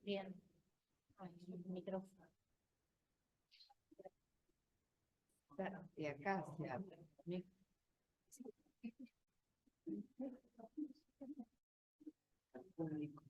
Bien. Ay, el micrófono. Claro, y acá se abre. Público.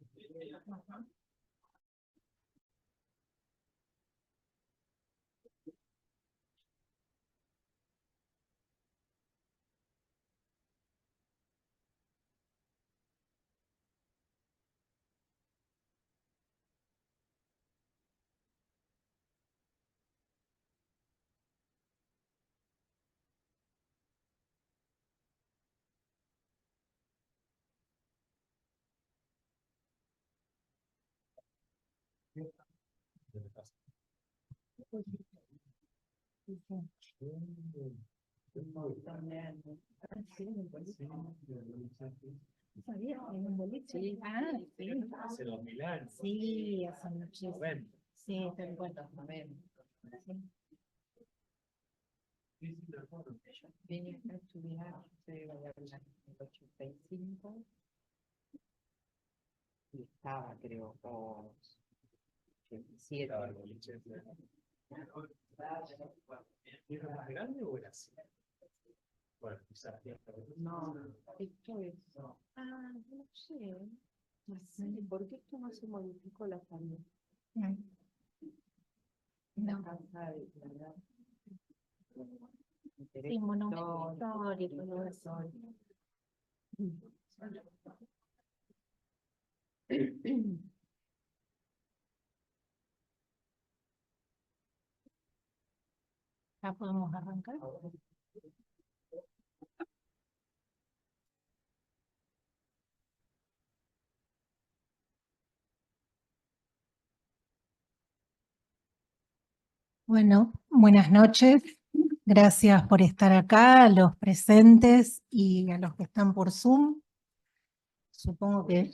¿Sabías que en un boliche? Sí. Ah, sí. Hace 2000 años. Sí, hace muchísimo. 90. Sí, te encuentro. Yo vine acá a estudiar, soy de hablar en el 85, y estaba, creo, o 87. Estaba el boliche. ¿Era más grande o era así? Bueno, quizás. No, esto es. Ah, no sé. No sé, ¿por qué esto no se modificó la familia? No. La casa de verdad. Sí, monumento histórico, todo eso. Ya podemos arrancar. Bueno, buenas noches. Gracias por estar acá, a los presentes y a los que están por Zoom. Supongo que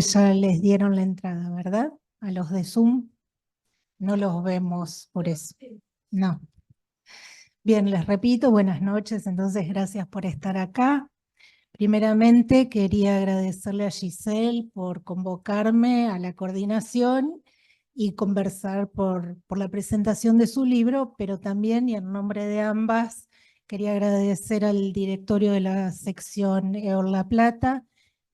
ya les dieron la entrada, ¿verdad? A los de Zoom. No los vemos por eso. No. Bien, les repito, buenas noches. Entonces, gracias por estar acá. Primeramente, quería agradecerle a Giselle por convocarme a la coordinación y conversar por la presentación de su libro, pero también, y en nombre de ambas, quería agradecer al directorio de la sección EOR La Plata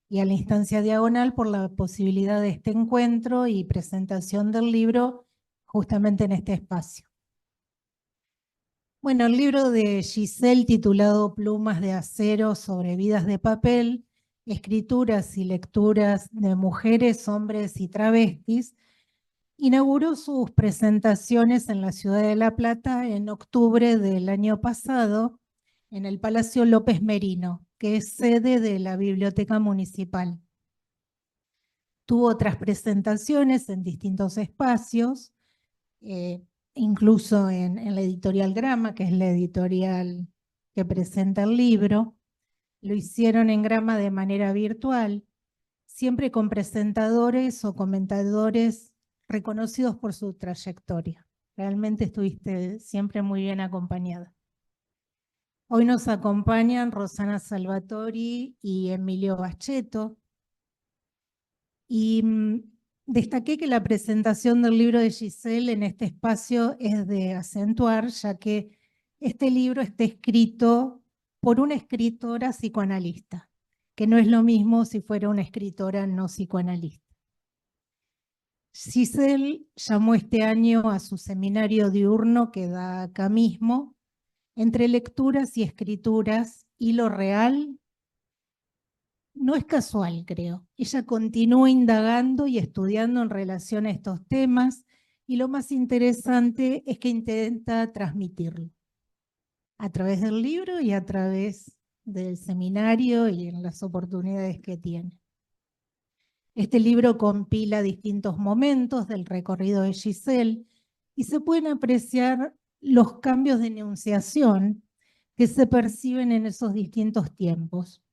y a la instancia Diagonal por la posibilidad de este encuentro y presentación del libro justamente en este espacio. Bueno, el libro de Giselle titulado Plumas de acero sobre vidas de papel, escrituras y lecturas de mujeres, hombres y travestis, inauguró sus presentaciones en la ciudad de La Plata en octubre del año pasado en el Palacio López Merino, que es sede de la Biblioteca Municipal. Tuvo otras presentaciones en distintos espacios, incluso en la editorial Grama, que es la editorial que presenta el libro. Lo hicieron en Grama de manera virtual, siempre con presentadores o comentadores reconocidos por su trayectoria. Realmente estuviste siempre muy bien acompañada. Hoy nos acompañan Rosana Salvatori y Emilio Bacheto. Y destaqué que la presentación del libro de Giselle en este espacio es de acentuar, ya que este libro está escrito por una escritora psicoanalista, que no es lo mismo si fuera una escritora no psicoanalista. Giselle llamó este año a su seminario diurno que da acá mismo, Entre lecturas y escrituras y lo real. No es casual, creo. Ella continúa indagando y estudiando en relación a estos temas y lo más interesante es que intenta transmitirlo a través del libro y a través del seminario y en las oportunidades que tiene. Este libro compila distintos momentos del recorrido de Giselle y se pueden apreciar los cambios de enunciación que se perciben en esos distintos tiempos.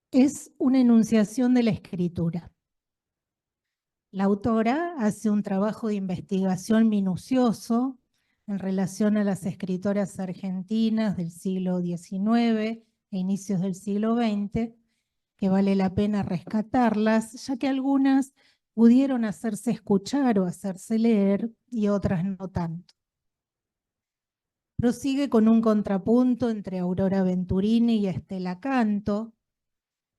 Es una enunciación de la escritura. La autora hace un trabajo de investigación minucioso en relación a las escritoras argentinas del siglo XIX e inicios del siglo XX, que vale la pena rescatarlas, ya que algunas pudieron hacerse escuchar o hacerse leer y otras no tanto. Prosigue con un contrapunto entre Aurora Venturini y Estela Canto,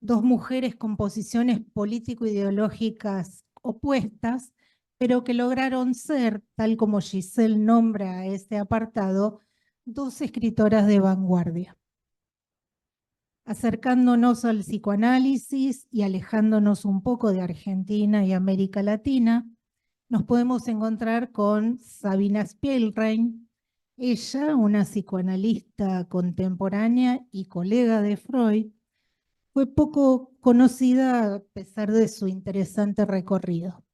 dos mujeres con posiciones político-ideológicas opuestas, pero que lograron ser, tal como Giselle nombra a este apartado, dos escritoras de vanguardia. Acercándonos al psicoanálisis y alejándonos un poco de Argentina y América Latina, nos podemos encontrar con Sabina Spielrein, ella, una psicoanalista contemporánea y colega de Freud, fue poco conocida a pesar de su interesante recorrido.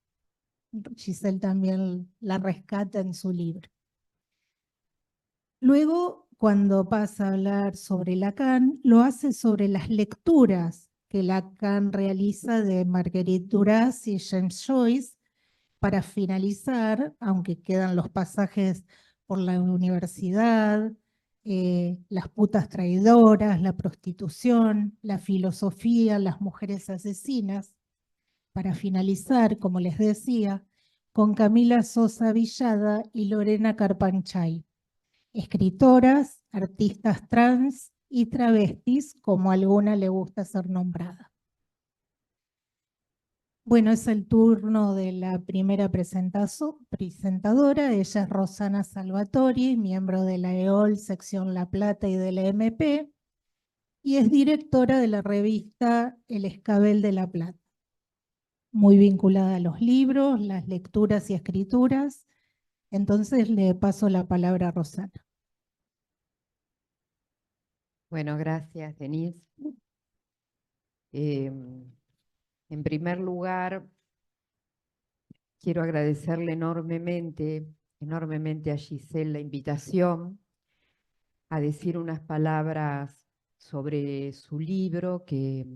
Giselle también la rescata en su libro. Luego, cuando pasa a hablar sobre Lacan, lo hace sobre las lecturas que Lacan realiza de Marguerite Duras y James Joyce para finalizar, aunque quedan los pasajes por la universidad, las putas traidoras, la prostitución, la filosofía, las mujeres asesinas, para finalizar, como les decía, con Camila Sosa Villada y Lorena Carpanchay, escritoras, artistas trans y travestis, como a alguna le gusta ser nombrada. Bueno, es el turno de la primera presentadora. Ella es Rosana Salvatori, miembro de la EOL, sección La Plata y de la MP, y es directora de la revista El Escabel de La Plata. Muy vinculada a los libros, las lecturas y escrituras. Entonces le paso la palabra a Rosana. Bueno, gracias, Denise. En primer lugar, quiero agradecerle enormemente a Giselle la invitación a decir unas palabras sobre su libro, que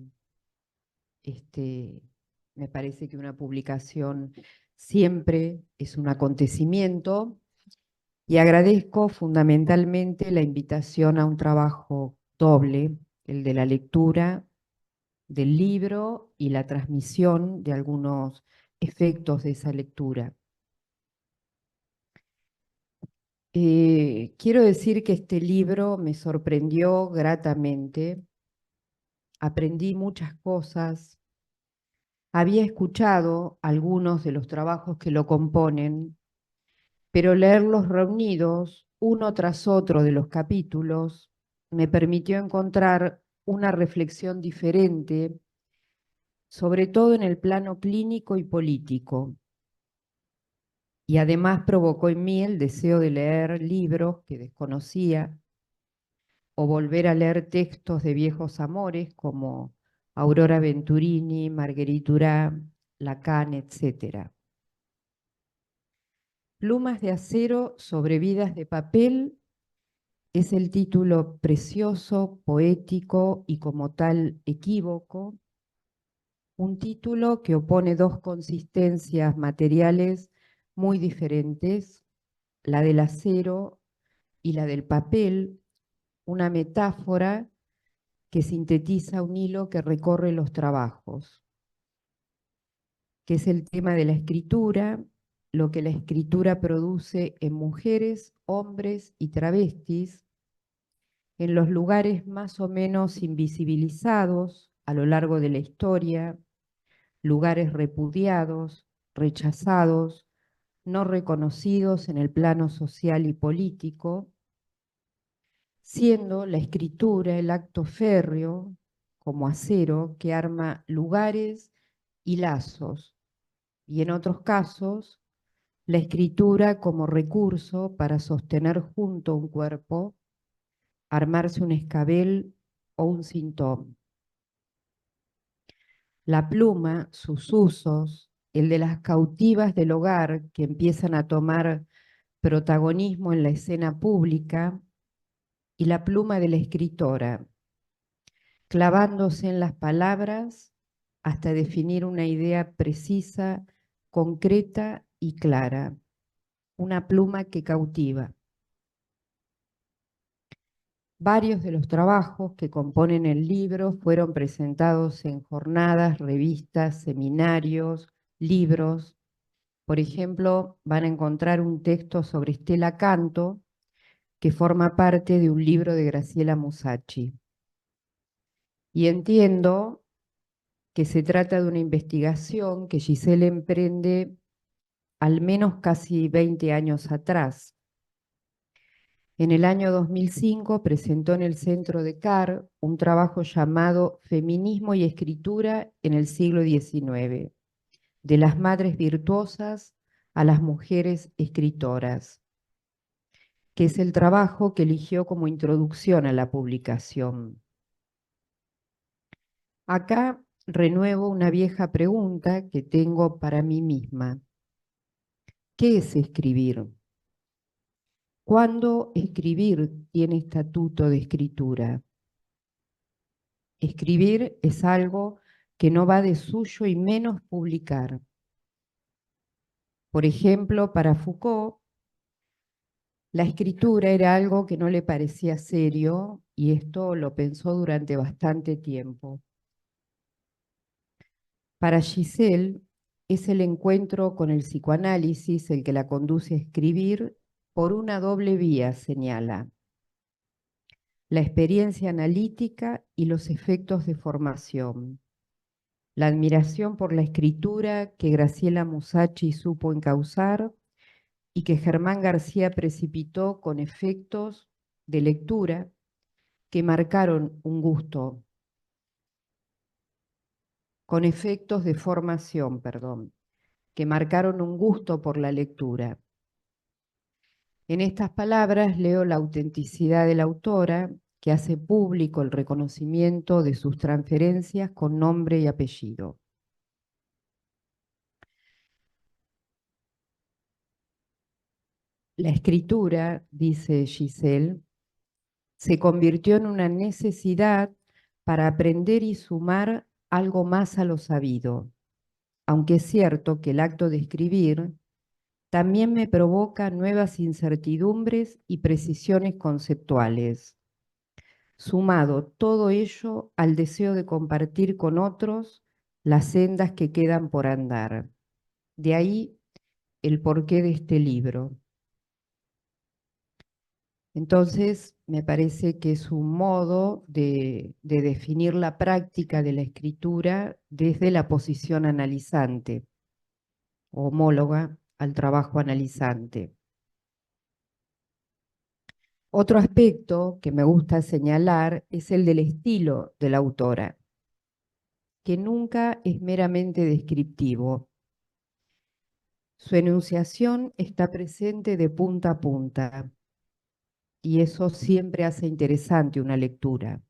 me parece que una publicación siempre es un acontecimiento, y agradezco fundamentalmente la invitación a un trabajo doble, el de la lectura del libro y la transmisión de algunos efectos de esa lectura. Quiero decir que este libro me sorprendió gratamente, aprendí muchas cosas, había escuchado algunos de los trabajos que lo componen, pero leerlos reunidos, uno tras otro de los capítulos, me permitió encontrar una reflexión diferente, sobre todo en el plano clínico y político. Y además provocó en mí el deseo de leer libros que desconocía o volver a leer textos de viejos amores como Aurora Venturini, Marguerite Duras, Lacan, etc. Plumas de acero sobre vidas de papel es el título precioso, poético y como tal equívoco, un título que opone dos consistencias materiales muy diferentes, la del acero y la del papel, una metáfora que sintetiza un hilo que recorre los trabajos, que es el tema de la escritura, lo que la escritura produce en mujeres, hombres y travestis, en los lugares más o menos invisibilizados a lo largo de la historia, lugares repudiados, rechazados, no reconocidos en el plano social y político, siendo la escritura el acto férreo, como acero, que arma lugares y lazos, y en otros casos, la escritura como recurso para sostener junto un cuerpo, armarse un escabel o un cintón. La pluma, sus usos, el de las cautivas del hogar que empiezan a tomar protagonismo en la escena pública, y la pluma de la escritora, clavándose en las palabras hasta definir una idea precisa, concreta y clara. Una pluma que cautiva. Varios de los trabajos que componen el libro fueron presentados en jornadas, revistas, seminarios, libros. Por ejemplo, van a encontrar un texto sobre Stella Canto, que forma parte de un libro de Graciela Musacci. Y entiendo que se trata de una investigación que Giselle emprende al menos casi 20 años atrás. En el año 2005 presentó en el Centro de CAR un trabajo llamado Feminismo y Escritura en el siglo XIX, de las madres virtuosas a las mujeres escritoras, que es el trabajo que eligió como introducción a la publicación. Acá renuevo una vieja pregunta que tengo para mí misma. ¿Qué es escribir? ¿Cuándo escribir tiene estatuto de escritura? Escribir es algo que no va de suyo y menos publicar. Por ejemplo, para Foucault, la escritura era algo que no le parecía serio y esto lo pensó durante bastante tiempo. Para Giselle, es el encuentro con el psicoanálisis el que la conduce a escribir por una doble vía, señala: la experiencia analítica y los efectos de formación. La admiración por la escritura que Graciela Musacci supo encauzar y que Germán García precipitó con efectos de lectura que marcaron un gusto, con efectos de formación, perdón, que marcaron un gusto por la lectura. En estas palabras leo la autenticidad de la autora, que hace público el reconocimiento de sus transferencias con nombre y apellido. La escritura, dice Giselle, se convirtió en una necesidad para aprender y sumar algo más a lo sabido, aunque es cierto que el acto de escribir también me provoca nuevas incertidumbres y precisiones conceptuales. Sumado todo ello al deseo de compartir con otros las sendas que quedan por andar. De ahí el porqué de este libro. Entonces, me parece que es un modo de definir la práctica de la escritura desde la posición analizante, homóloga al trabajo analizante. Otro aspecto que me gusta señalar es el del estilo de la autora, que nunca es meramente descriptivo. Su enunciación está presente de punta a punta, y eso siempre hace interesante una lectura.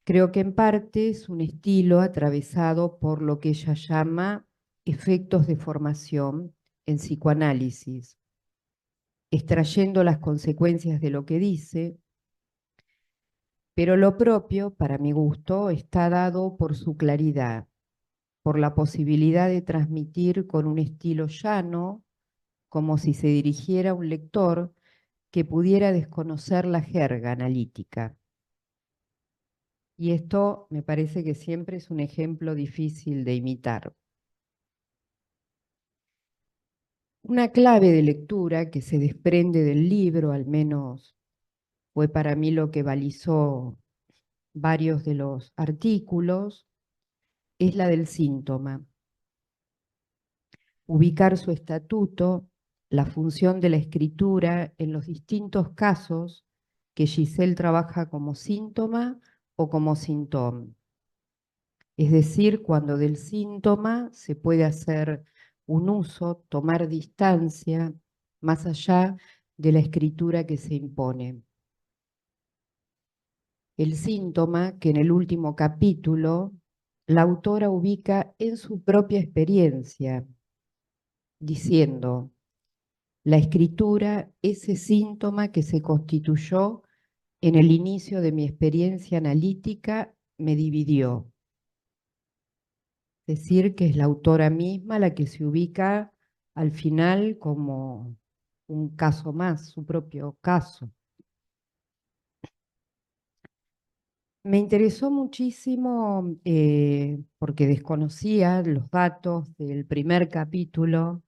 Creo que en parte es un estilo atravesado por lo que ella llama efectos de formación en psicoanálisis, extrayendo las consecuencias de lo que dice, pero lo propio, para mi gusto, está dado por su claridad, por la posibilidad de transmitir con un estilo llano, como si se dirigiera a un lector que pudiera desconocer la jerga analítica. Y esto me parece que siempre es un ejemplo difícil de imitar. Una clave de lectura que se desprende del libro, al menos fue para mí lo que balizó varios de los artículos, es la del síntoma. Ubicar su estatuto, la función de la escritura en los distintos casos que Giselle trabaja como síntoma o como síntoma. Es decir, cuando del síntoma se puede hacer un uso, tomar distancia, más allá de la escritura que se impone. El síntoma que en el último capítulo la autora ubica en su propia experiencia, diciendo: la escritura, ese síntoma que se constituyó en el inicio de mi experiencia analítica, me dividió. Es decir, que es la autora misma la que se ubica al final como un caso más, su propio caso. Me interesó muchísimo porque desconocía los datos del primer capítulo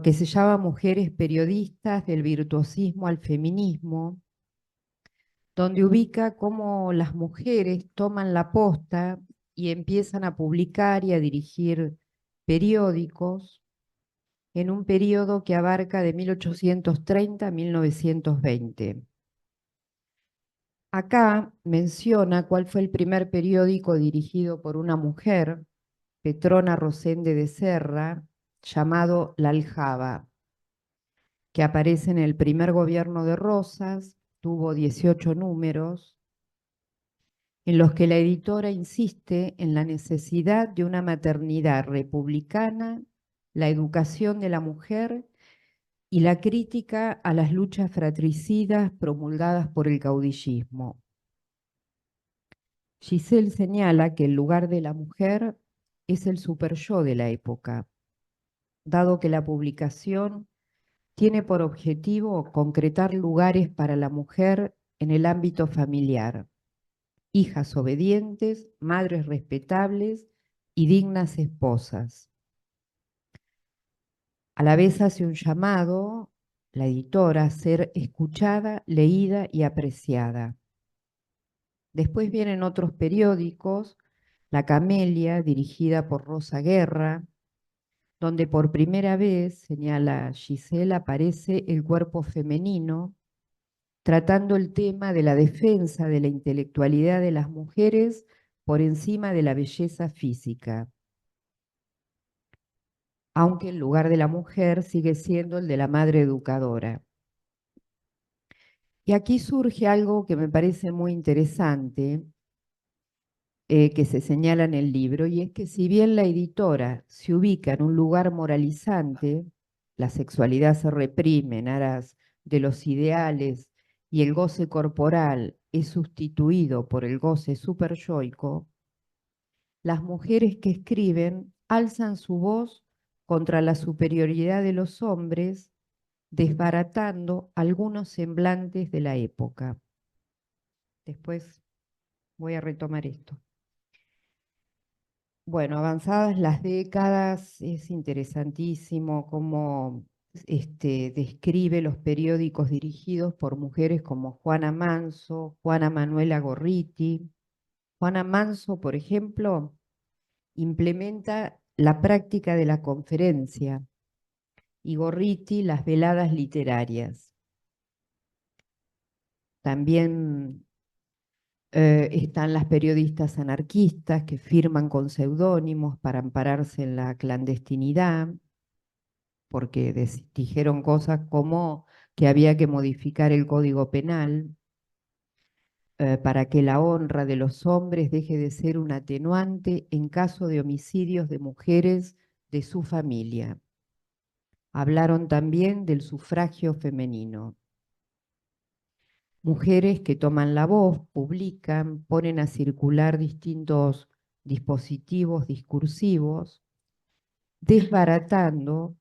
que se llama Mujeres periodistas del virtuosismo al feminismo, donde ubica cómo las mujeres toman la posta y empiezan a publicar y a dirigir periódicos en un periodo que abarca de 1830 a 1920. Acá menciona cuál fue el primer periódico dirigido por una mujer, Petrona Rosende de Serra, llamado La Aljaba, que aparece en el primer gobierno de Rosas, tuvo 18 números, en los que la editora insiste en la necesidad de una maternidad republicana, la educación de la mujer y la crítica a las luchas fratricidas promulgadas por el caudillismo. Giselle señala que el lugar de la mujer es el superyo de la época, dado que la publicación tiene por objetivo concretar lugares para la mujer en el ámbito familiar, hijas obedientes, madres respetables y dignas esposas. A la vez hace un llamado, la editora, a ser escuchada, leída y apreciada. Después vienen otros periódicos, La Camelia, dirigida por Rosa Guerra, donde por primera vez, señala Giselle, aparece el cuerpo femenino, tratando el tema de la defensa de la intelectualidad de las mujeres por encima de la belleza física, aunque el lugar de la mujer sigue siendo el de la madre educadora. Y aquí surge algo que me parece muy interesante, que se señala en el libro, y es que si bien la editora se ubica en un lugar moralizante, la sexualidad se reprime en aras de los ideales y el goce corporal es sustituido por el goce superyoico, las mujeres que escriben alzan su voz contra la superioridad de los hombres, desbaratando algunos semblantes de la época. Después voy a retomar esto. Bueno, avanzadas las décadas, es interesantísimo cómo describe los periódicos dirigidos por mujeres como Juana Manso, Juana Manuela Gorriti. Juana Manso, por ejemplo, implementa la práctica de la conferencia y Gorriti las veladas literarias. También están las periodistas anarquistas que firman con seudónimos para ampararse en la clandestinidad, porque dijeron cosas como que había que modificar el Código Penal para que la honra de los hombres deje de ser un atenuante en caso de homicidios de mujeres de su familia. Hablaron también del sufragio femenino. Mujeres que toman la voz, publican, ponen a circular distintos dispositivos discursivos, desbaratando,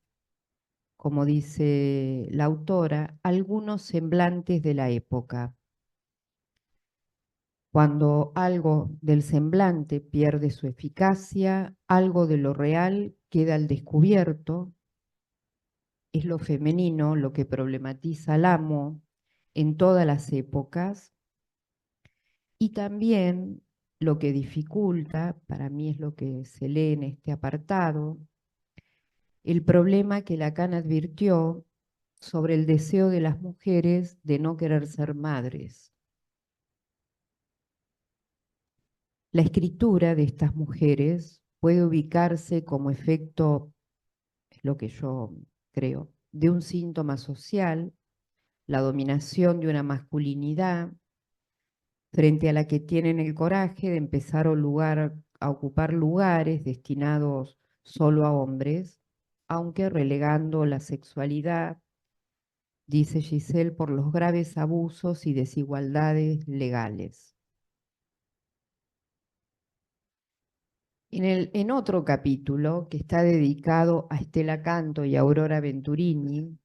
como dice la autora, algunos semblantes de la época. Cuando algo del semblante pierde su eficacia, algo de lo real queda al descubierto, es lo femenino lo que problematiza al amo en todas las épocas, y también lo que dificulta, para mí es lo que se lee en este apartado, el problema que Lacan advirtió sobre el deseo de las mujeres de no querer ser madres. La escritura de estas mujeres puede ubicarse como efecto, es lo que yo creo, de un síntoma social, la dominación de una masculinidad frente a la que tienen el coraje de empezar a ocupar lugares destinados solo a hombres, aunque relegando la sexualidad, dice Giselle, por los graves abusos y desigualdades legales. En otro capítulo, que está dedicado a Estela Canto y a Aurora Venturini,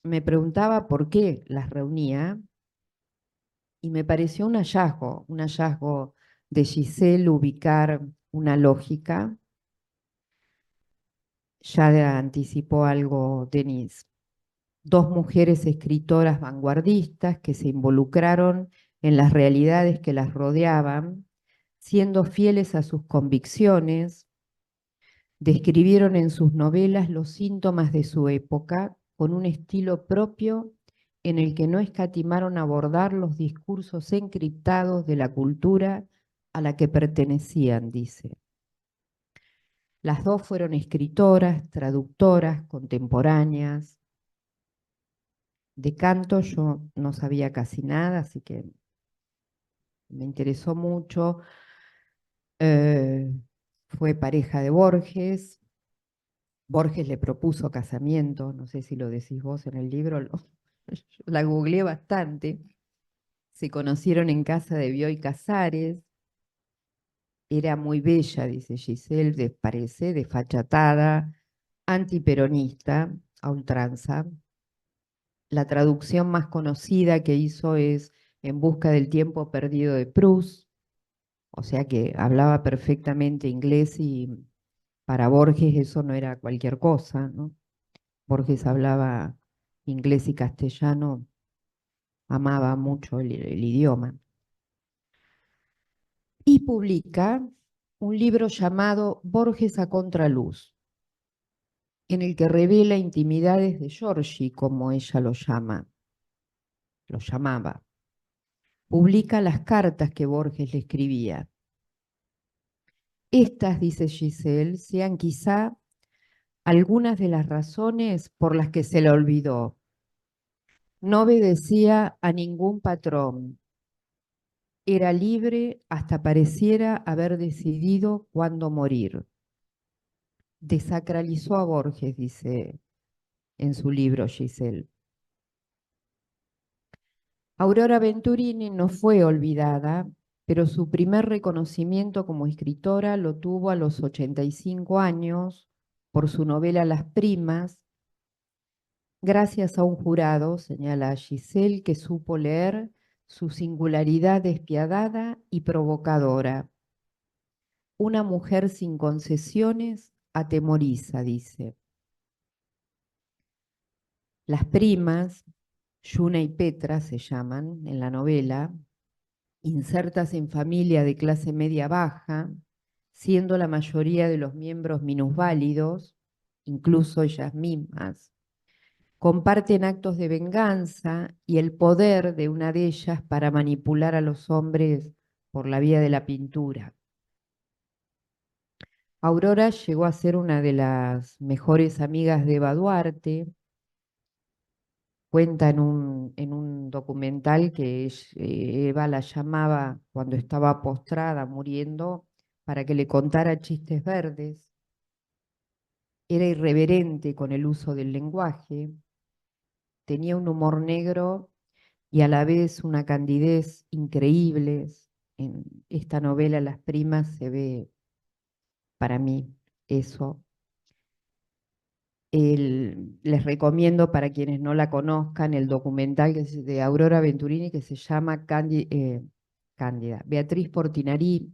me preguntaba por qué las reunía, Y me pareció un hallazgo de Giselle ubicar una lógica. Ya anticipó algo Denise. Dos mujeres escritoras vanguardistas que se involucraron en las realidades que las rodeaban, siendo fieles a sus convicciones, describieron en sus novelas los síntomas de su época con un estilo propio en el que no escatimaron abordar los discursos encriptados de la cultura a la que pertenecían, dice. Las dos fueron escritoras, traductoras, contemporáneas. De canto yo no sabía casi nada, así que me interesó mucho. Fue pareja de Borges. Borges le propuso casamiento, no sé si lo decís vos en el libro, la googleé bastante. Se conocieron en casa de Bioy Casares. Era muy bella, dice Giselle, parece desfachatada, antiperonista, a ultranza. La traducción más conocida que hizo es En busca del tiempo perdido de Proust, o sea que hablaba perfectamente inglés y para Borges eso no era cualquier cosa, ¿no? Borges hablaba inglés y castellano, amaba mucho el idioma. Y publica un libro llamado Borges a contraluz, en el que revela intimidades de Giorgi, como ella lo llamaba. Publica las cartas que Borges le escribía. Estas, dice Giselle, sean quizá algunas de las razones por las que se le olvidó. No obedecía a ningún patrón. Era libre hasta pareciera haber decidido cuándo morir. Desacralizó a Borges, dice en su libro Giselle. Aurora Venturini no fue olvidada, pero su primer reconocimiento como escritora lo tuvo a los 85 años por su novela Las Primas, gracias a un jurado, señala Giselle, que supo leer su singularidad despiadada y provocadora. Una mujer sin concesiones atemoriza, dice. Las primas, Yuna y Petra se llaman en la novela, insertas en familia de clase media baja, siendo la mayoría de los miembros minusválidos, incluso ellas mismas, comparten actos de venganza y el poder de una de ellas para manipular a los hombres por la vía de la pintura. Aurora llegó a ser una de las mejores amigas de Eva Duarte. Cuenta en un documental que Eva la llamaba cuando estaba postrada, muriendo, para que le contara chistes verdes. Era irreverente con el uso del lenguaje. Tenía un humor negro y a la vez una candidez increíbles. En esta novela, Las Primas, se ve para mí eso. Les recomiendo para quienes no la conozcan el documental que es de Aurora Venturini que se llama Cándida. Beatriz Portinari,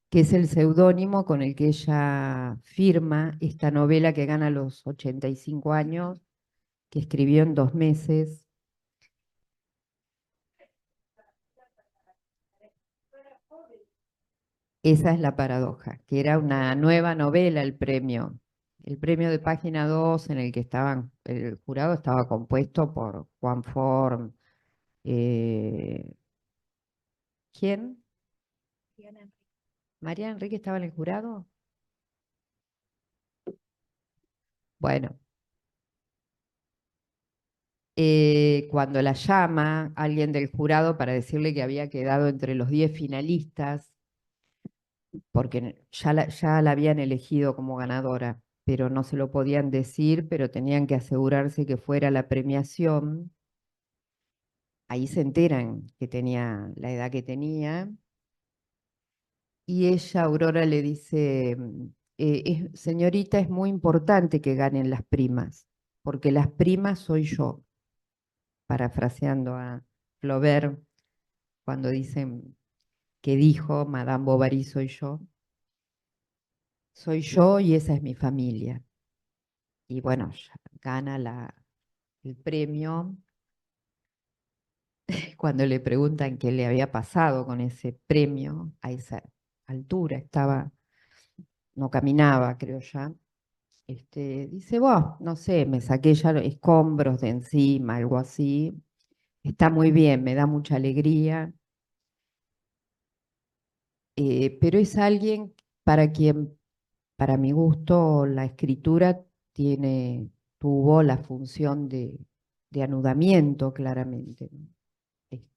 que es el seudónimo con el que ella firma esta novela que gana los 85 años, que escribió en 2 meses. Esa es la paradoja, que era una nueva novela el premio. El premio de Página 2 en el que el jurado estaba compuesto por Juan Forn. ¿Quién? ¿María Enrique estaba en el jurado? Bueno, cuando la llama alguien del jurado para decirle que había quedado entre los 10 finalistas, porque ya la habían elegido como ganadora, pero no se lo podían decir, pero tenían que asegurarse que fuera la premiación. Ahí se enteran que tenía la edad que tenía. Y ella, Aurora, le dice, señorita, es muy importante que ganen las primas, porque las primas soy yo, parafraseando a Flaubert, cuando dicen que dijo Madame Bovary soy yo y esa es mi familia. Y bueno, ya gana el premio. Cuando le preguntan qué le había pasado con ese premio, a esa altura, no caminaba, creo ya. Dice, vos, no sé, me saqué ya los escombros de encima, algo así. Está muy bien, me da mucha alegría. Pero es alguien para quien, para mi gusto, la escritura tuvo la función de anudamiento, claramente, ¿no?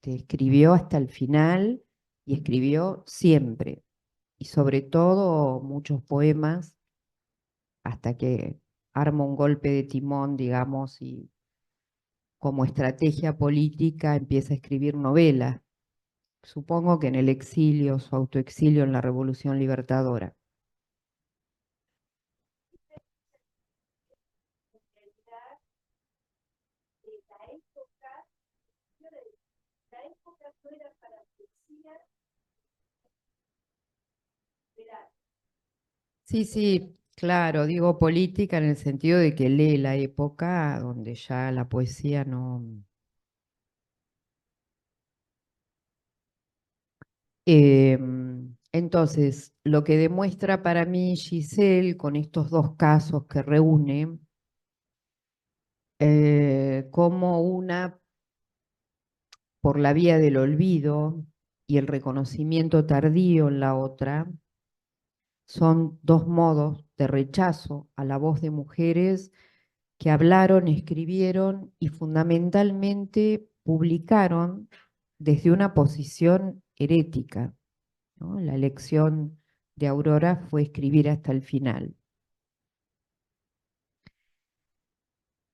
Escribió hasta el final y escribió siempre, y sobre todo muchos poemas, hasta que arma un golpe de timón, digamos, y como estrategia política empieza a escribir novelas. Supongo que en el exilio, su autoexilio en la Revolución Libertadora. Sí, sí, claro, digo política en el sentido de que lee la época donde ya la poesía no. Entonces, lo que demuestra para mí Giselle con estos dos casos que reúne, como una por la vía del olvido y el reconocimiento tardío en la otra, son dos modos de rechazo a la voz de mujeres que hablaron, escribieron y fundamentalmente publicaron desde una posición herética, ¿no? La elección de Aurora fue escribir hasta el final.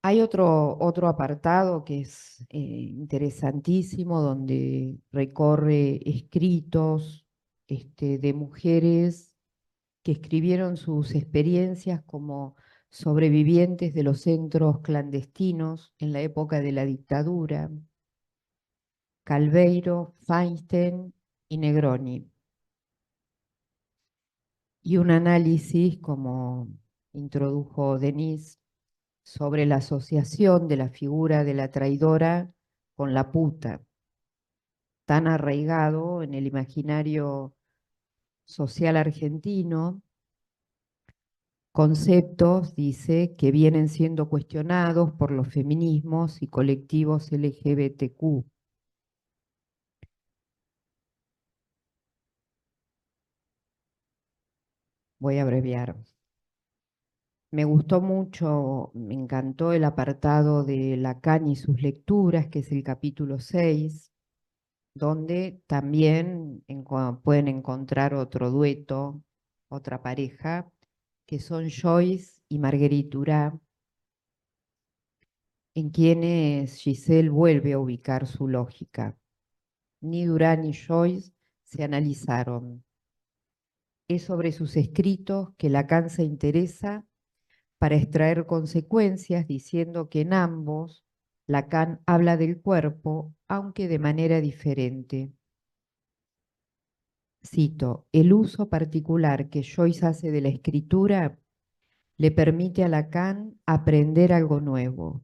Hay otro apartado que es interesantísimo, donde recorre escritos de mujeres que escribieron sus experiencias como sobrevivientes de los centros clandestinos en la época de la dictadura, Calveiro, Feinstein y Negroni. Y un análisis, como introdujo Denise, sobre la asociación de la figura de la traidora con la puta, tan arraigado en el imaginario social argentino, conceptos, dice, que vienen siendo cuestionados por los feminismos y colectivos LGBTQ. Voy a abreviar. Me gustó mucho, me encantó el apartado de Lacan y sus lecturas, que es el capítulo 6, donde también pueden encontrar otro dueto, otra pareja, que son Joyce y Marguerite Duras, en quienes Giselle vuelve a ubicar su lógica. Ni Duras ni Joyce se analizaron. Es sobre sus escritos que Lacan se interesa para extraer consecuencias, diciendo que en ambos Lacan habla del cuerpo, aunque de manera diferente. Cito, el uso particular que Joyce hace de la escritura le permite a Lacan aprender algo nuevo.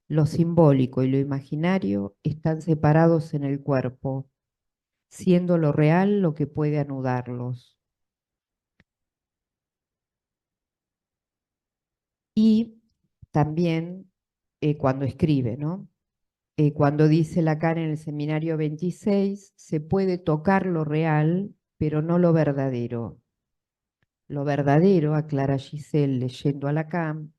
Lo simbólico y lo imaginario están separados en el cuerpo, siendo lo real lo que puede anudarlos. Y también cuando escribe, ¿no? Cuando dice Lacan en el seminario 26, se puede tocar lo real, pero no lo verdadero. Lo verdadero, aclara Giselle leyendo a Lacan,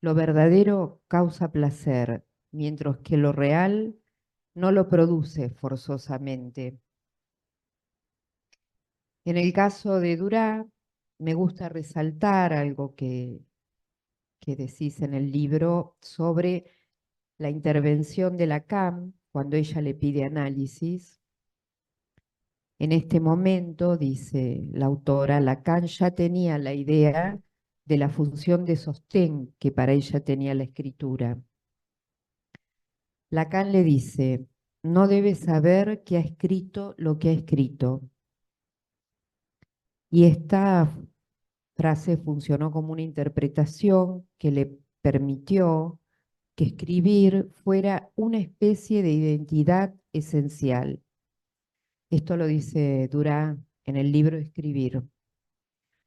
lo verdadero causa placer, mientras que lo real no lo produce forzosamente. En el caso de Duras, me gusta resaltar algo que decís en el libro sobre la intervención de Lacan cuando ella le pide análisis. En este momento, dice la autora, Lacan ya tenía la idea de la función de sostén que para ella tenía la escritura. Lacan le dice, no debe saber que ha escrito lo que ha escrito. Y esta frase funcionó como una interpretación que le permitió que escribir fuera una especie de identidad esencial. Esto lo dice Durán en el libro Escribir.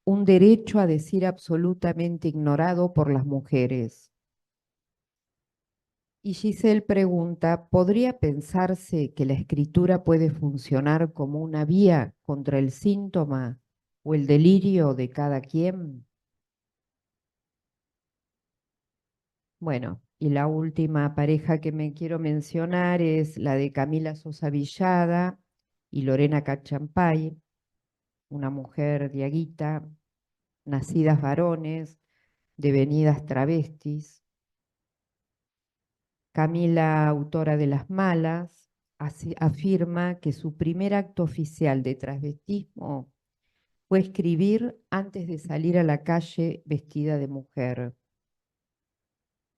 Un derecho a decir absolutamente ignorado por las mujeres. Y Giselle pregunta, ¿podría pensarse que la escritura puede funcionar como una vía contra el síntoma o el delirio de cada quien? Bueno, y la última pareja que me quiero mencionar es la de Camila Sosa Villada y Lorena Cachampay, una mujer diaguita, nacidas varones, devenidas travestis. Camila, autora de Las Malas, afirma que su primer acto oficial de travestismo fue escribir antes de salir a la calle vestida de mujer.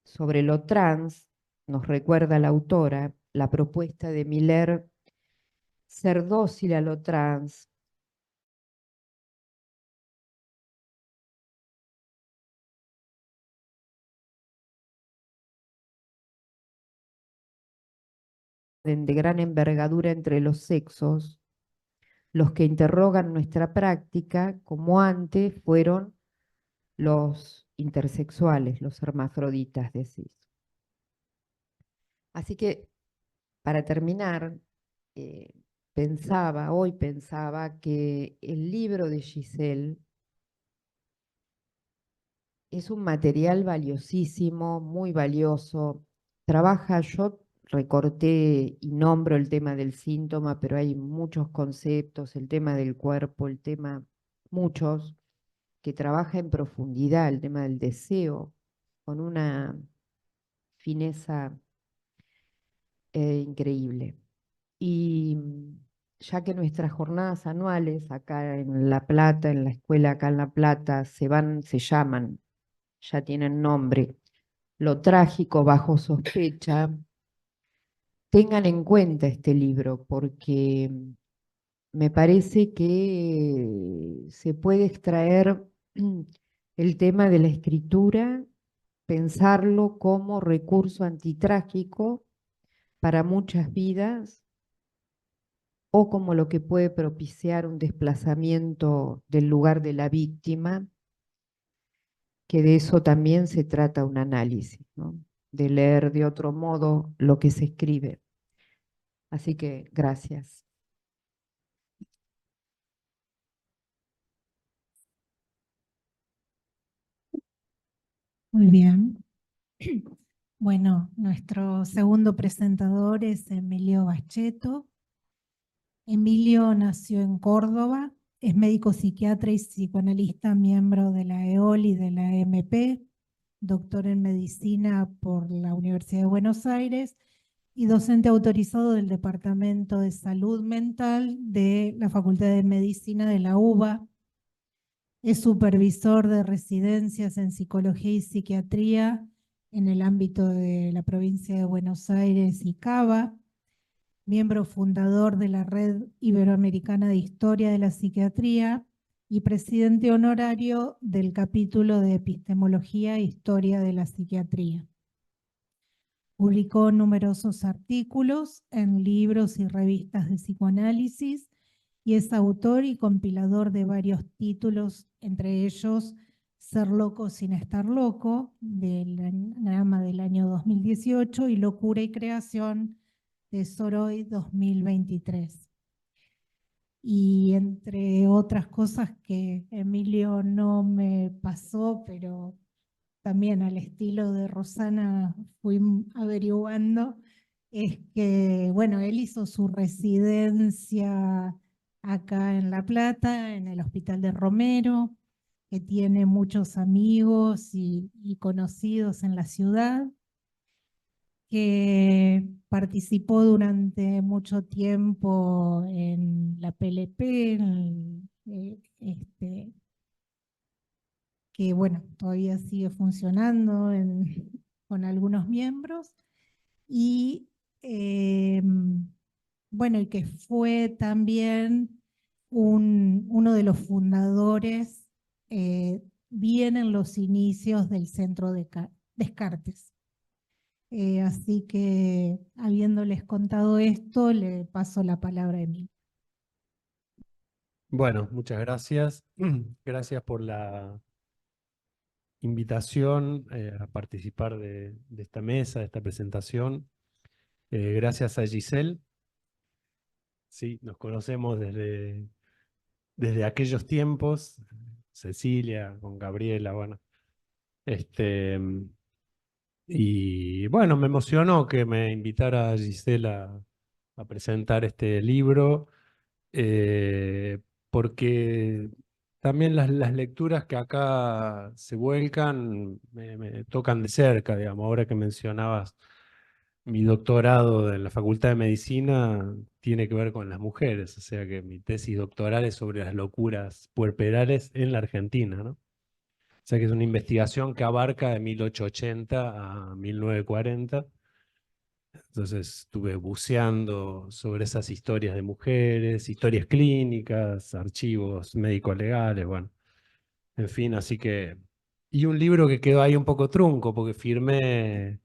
Sobre lo trans, nos recuerda la autora la propuesta de Miller, ser dócil a lo trans, de gran envergadura entre los sexos, los que interrogan nuestra práctica, como antes fueron los intersexuales, los hermafroditas, decís. Así que, para terminar, hoy pensaba que el libro de Giselle es un material valiosísimo, muy valioso. Yo recorté y nombro el tema del síntoma, pero hay muchos conceptos, el tema del cuerpo, muchos, que trabaja en profundidad, el tema del deseo, con una fineza increíble. Y ya que nuestras jornadas anuales acá en La Plata, en la escuela acá en La Plata, se llaman, ya tienen nombre, Lo trágico bajo sospecha, tengan en cuenta este libro porque me parece que se puede extraer el tema de la escritura, pensarlo como recurso antitrágico para muchas vidas o como lo que puede propiciar un desplazamiento del lugar de la víctima, que de eso también se trata un análisis, ¿no? De leer de otro modo lo que se escribe. Así que gracias. Muy bien. Bueno, nuestro segundo presentador es Emilio Bacheto. Emilio nació en Córdoba, es médico psiquiatra y psicoanalista, miembro de la EOL y de la MP, doctor en medicina por la Universidad de Buenos Aires y docente autorizado del Departamento de Salud Mental de la Facultad de Medicina de la UBA. Es supervisor de residencias en psicología y psiquiatría en el ámbito de la provincia de Buenos Aires y Cava, miembro fundador de la Red Iberoamericana de Historia de la Psiquiatría y presidente honorario del capítulo de Epistemología e Historia de la Psiquiatría. Publicó numerosos artículos en libros y revistas de psicoanálisis y es autor y compilador de varios títulos, entre ellos Ser loco sin estar loco, del Anagrama del año 2018, y Locura y creación, de Soroy 2023. Y entre otras cosas que Emilio no me pasó, pero también al estilo de Rosana fui averiguando, es que, bueno, él hizo su residencia acá en La Plata, en el Hospital de Romero, que tiene muchos amigos y conocidos en la ciudad, que participó durante mucho tiempo en la PLP, que bueno, todavía sigue funcionando con algunos miembros. Y bueno, y que fue también uno de los fundadores, bien en los inicios del Centro de Descartes. Así que, habiéndoles contado esto, le paso la palabra a Emilio. Bueno, muchas gracias. Gracias por la invitación a participar de esta mesa, de esta presentación. Gracias a Giselle. Sí, nos conocemos desde aquellos tiempos. Cecilia, con Gabriela, bueno. Y bueno, me emocionó que me invitara Giselle a presentar este libro, porque también las lecturas que acá se vuelcan me tocan de cerca, digamos. Ahora que mencionabas mi doctorado en la Facultad de Medicina, tiene que ver con las mujeres, o sea que mi tesis doctoral es sobre las locuras puerperales en la Argentina, ¿no? O sea que es una investigación que abarca de 1880 a 1940. Entonces estuve buceando sobre esas historias de mujeres, historias clínicas, archivos médicos legales, bueno, en fin, así que... Y un libro que quedó ahí un poco trunco, porque firmé,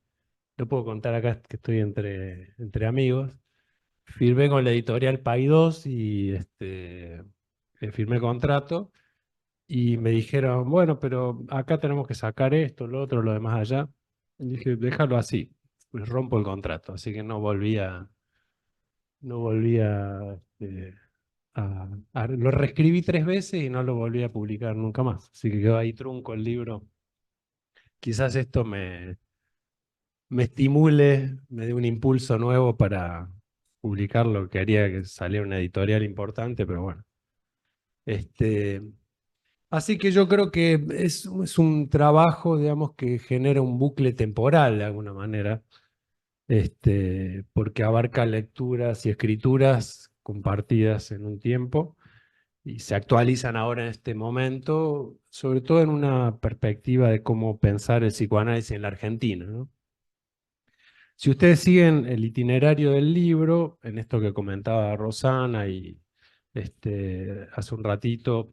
lo puedo contar acá que estoy entre amigos, firmé con la editorial Paidós y firmé contrato. Y me dijeron, bueno, pero acá tenemos que sacar esto, lo otro, lo demás allá. Y dije, déjalo así, pues rompo el contrato. Así que no volví a, lo reescribí 3 veces y no lo volví a publicar nunca más. Así que quedó ahí trunco el libro. Quizás esto me estimule, me dé un impulso nuevo para publicarlo, que haría que saliera una editorial importante, pero bueno. Así que yo creo que es un trabajo, digamos, que genera un bucle temporal de alguna manera, porque abarca lecturas y escrituras compartidas en un tiempo y se actualizan ahora en este momento, sobre todo en una perspectiva de cómo pensar el psicoanálisis en la Argentina, ¿no? Si ustedes siguen el itinerario del libro, en esto que comentaba Rosana y hace un ratito,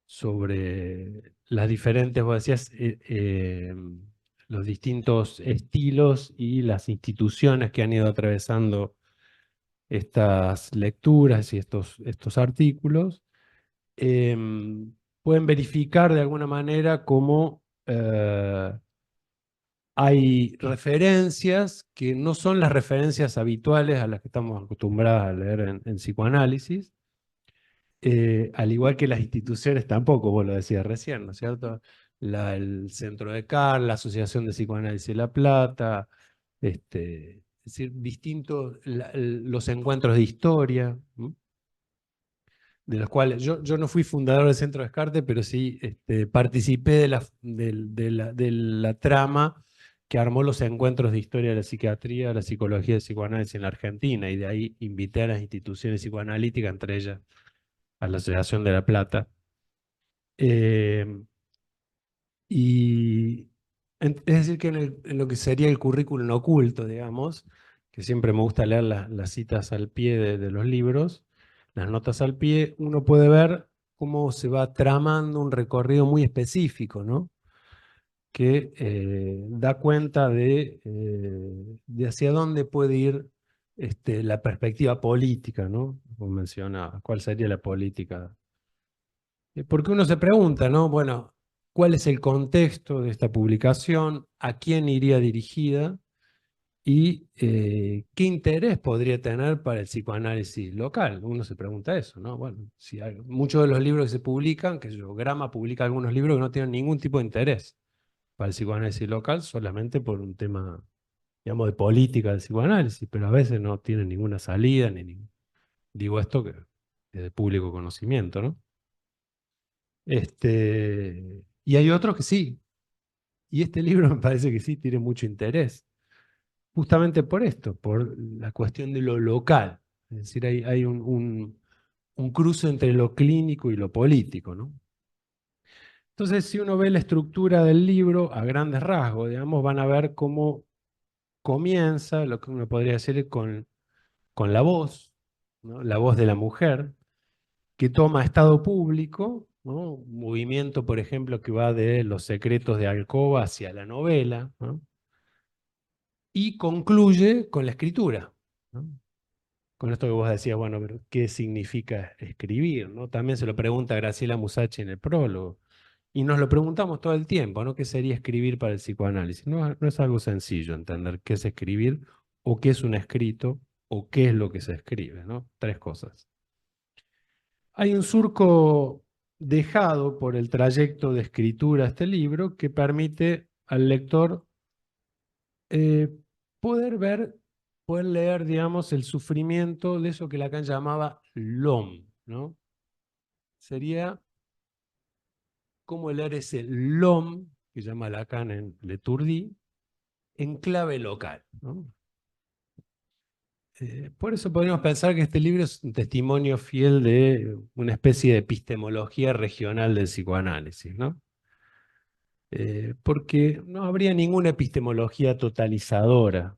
sobre las diferentes, vos decías, los distintos estilos y las instituciones que han ido atravesando estas lecturas y estos artículos, pueden verificar de alguna manera cómo hay referencias que no son las referencias habituales a las que estamos acostumbrados a leer en psicoanálisis, al igual que las instituciones tampoco, vos lo decías recién, ¿no es cierto? El Centro de CAR, la Asociación de Psicoanálisis de La Plata, es decir, distintos, los encuentros de historia, ¿m? De los cuales yo no fui fundador del Centro de Descartes, pero sí participé de la trama que armó los encuentros de historia de la psiquiatría, de la psicología y el psicoanálisis en la Argentina, y de ahí invité a las instituciones psicoanalíticas, entre ellas a la Asociación de La Plata. Y es decir, que en lo que sería el currículum oculto, digamos, que siempre me gusta leer las citas al pie de los libros, las notas al pie, uno puede ver cómo se va tramando un recorrido muy específico, ¿no? Que da cuenta de hacia dónde puede ir la perspectiva política, ¿no? Como mencionaba, ¿cuál sería la política? Porque uno se pregunta, ¿no? Bueno, ¿cuál es el contexto de esta publicación? ¿A quién iría dirigida? ¿Y qué interés podría tener para el psicoanálisis local? Uno se pregunta eso, ¿no? Bueno, si muchos de los libros que se publican, que yo, Grama publica algunos libros que no tienen ningún tipo de interés para el psicoanálisis local, solamente por un tema, digamos, de política del psicoanálisis, pero a veces no tienen ninguna salida, digo esto que es de público conocimiento, ¿no? Y hay otros que sí. Y este libro me parece que sí tiene mucho interés. Justamente por esto, por la cuestión de lo local. Es decir, hay un cruce entre lo clínico y lo político, ¿no? Entonces, si uno ve la estructura del libro a grandes rasgos, digamos, van a ver cómo comienza, lo que uno podría decir con la voz, ¿no? La voz de la mujer, que toma estado público, ¿no? Un movimiento, por ejemplo, que va de Los secretos de Alcoba hacia la novela, ¿no? Y concluye con la escritura, ¿no? Con esto que vos decías, bueno, pero ¿qué significa escribir? ¿No? También se lo pregunta Graciela Musacci en el prólogo. Y nos lo preguntamos todo el tiempo, ¿no? ¿Qué sería escribir para el psicoanálisis? No, no es algo sencillo entender qué es escribir, o qué es un escrito, o qué es lo que se escribe, ¿no? Tres cosas. Hay un surco dejado por el trayecto de escritura de este libro que permite al lector eh, poder ver, poder leer, digamos, el sufrimiento de eso que Lacan llamaba l'homme, ¿no? Sería cómo leer ese l'homme, que llama Lacan en L'Etourdi, en clave local, ¿no? Por eso podríamos pensar que este libro es un testimonio fiel de una especie de epistemología regional del psicoanálisis, ¿no? Porque no habría ninguna epistemología totalizadora.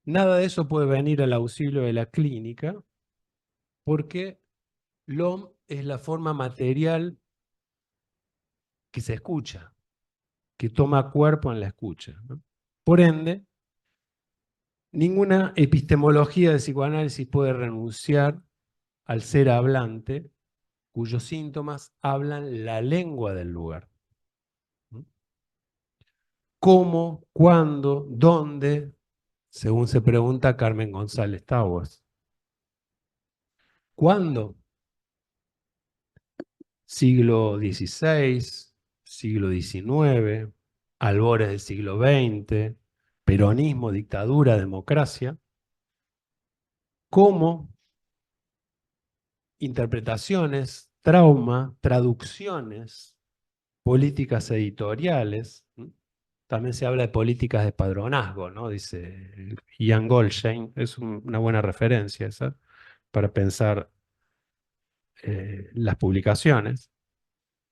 Nada de eso puede venir al auxilio de la clínica, porque l'homme es la forma material que se escucha, que toma cuerpo en la escucha, ¿no? Por ende, ninguna epistemología de psicoanálisis puede renunciar al ser hablante, cuyos síntomas hablan la lengua del lugar. ¿Cómo, cuándo, dónde? Según se pregunta Carmen González Tauas. ¿Cuándo? Siglo XVI, siglo XIX, albores del siglo XX, peronismo, dictadura, democracia. ¿Cómo? Interpretaciones, trauma, traducciones, políticas editoriales. También se habla de políticas de padronazgo, ¿no? Dice Ian Goldstein, es una buena referencia esa para pensar las publicaciones.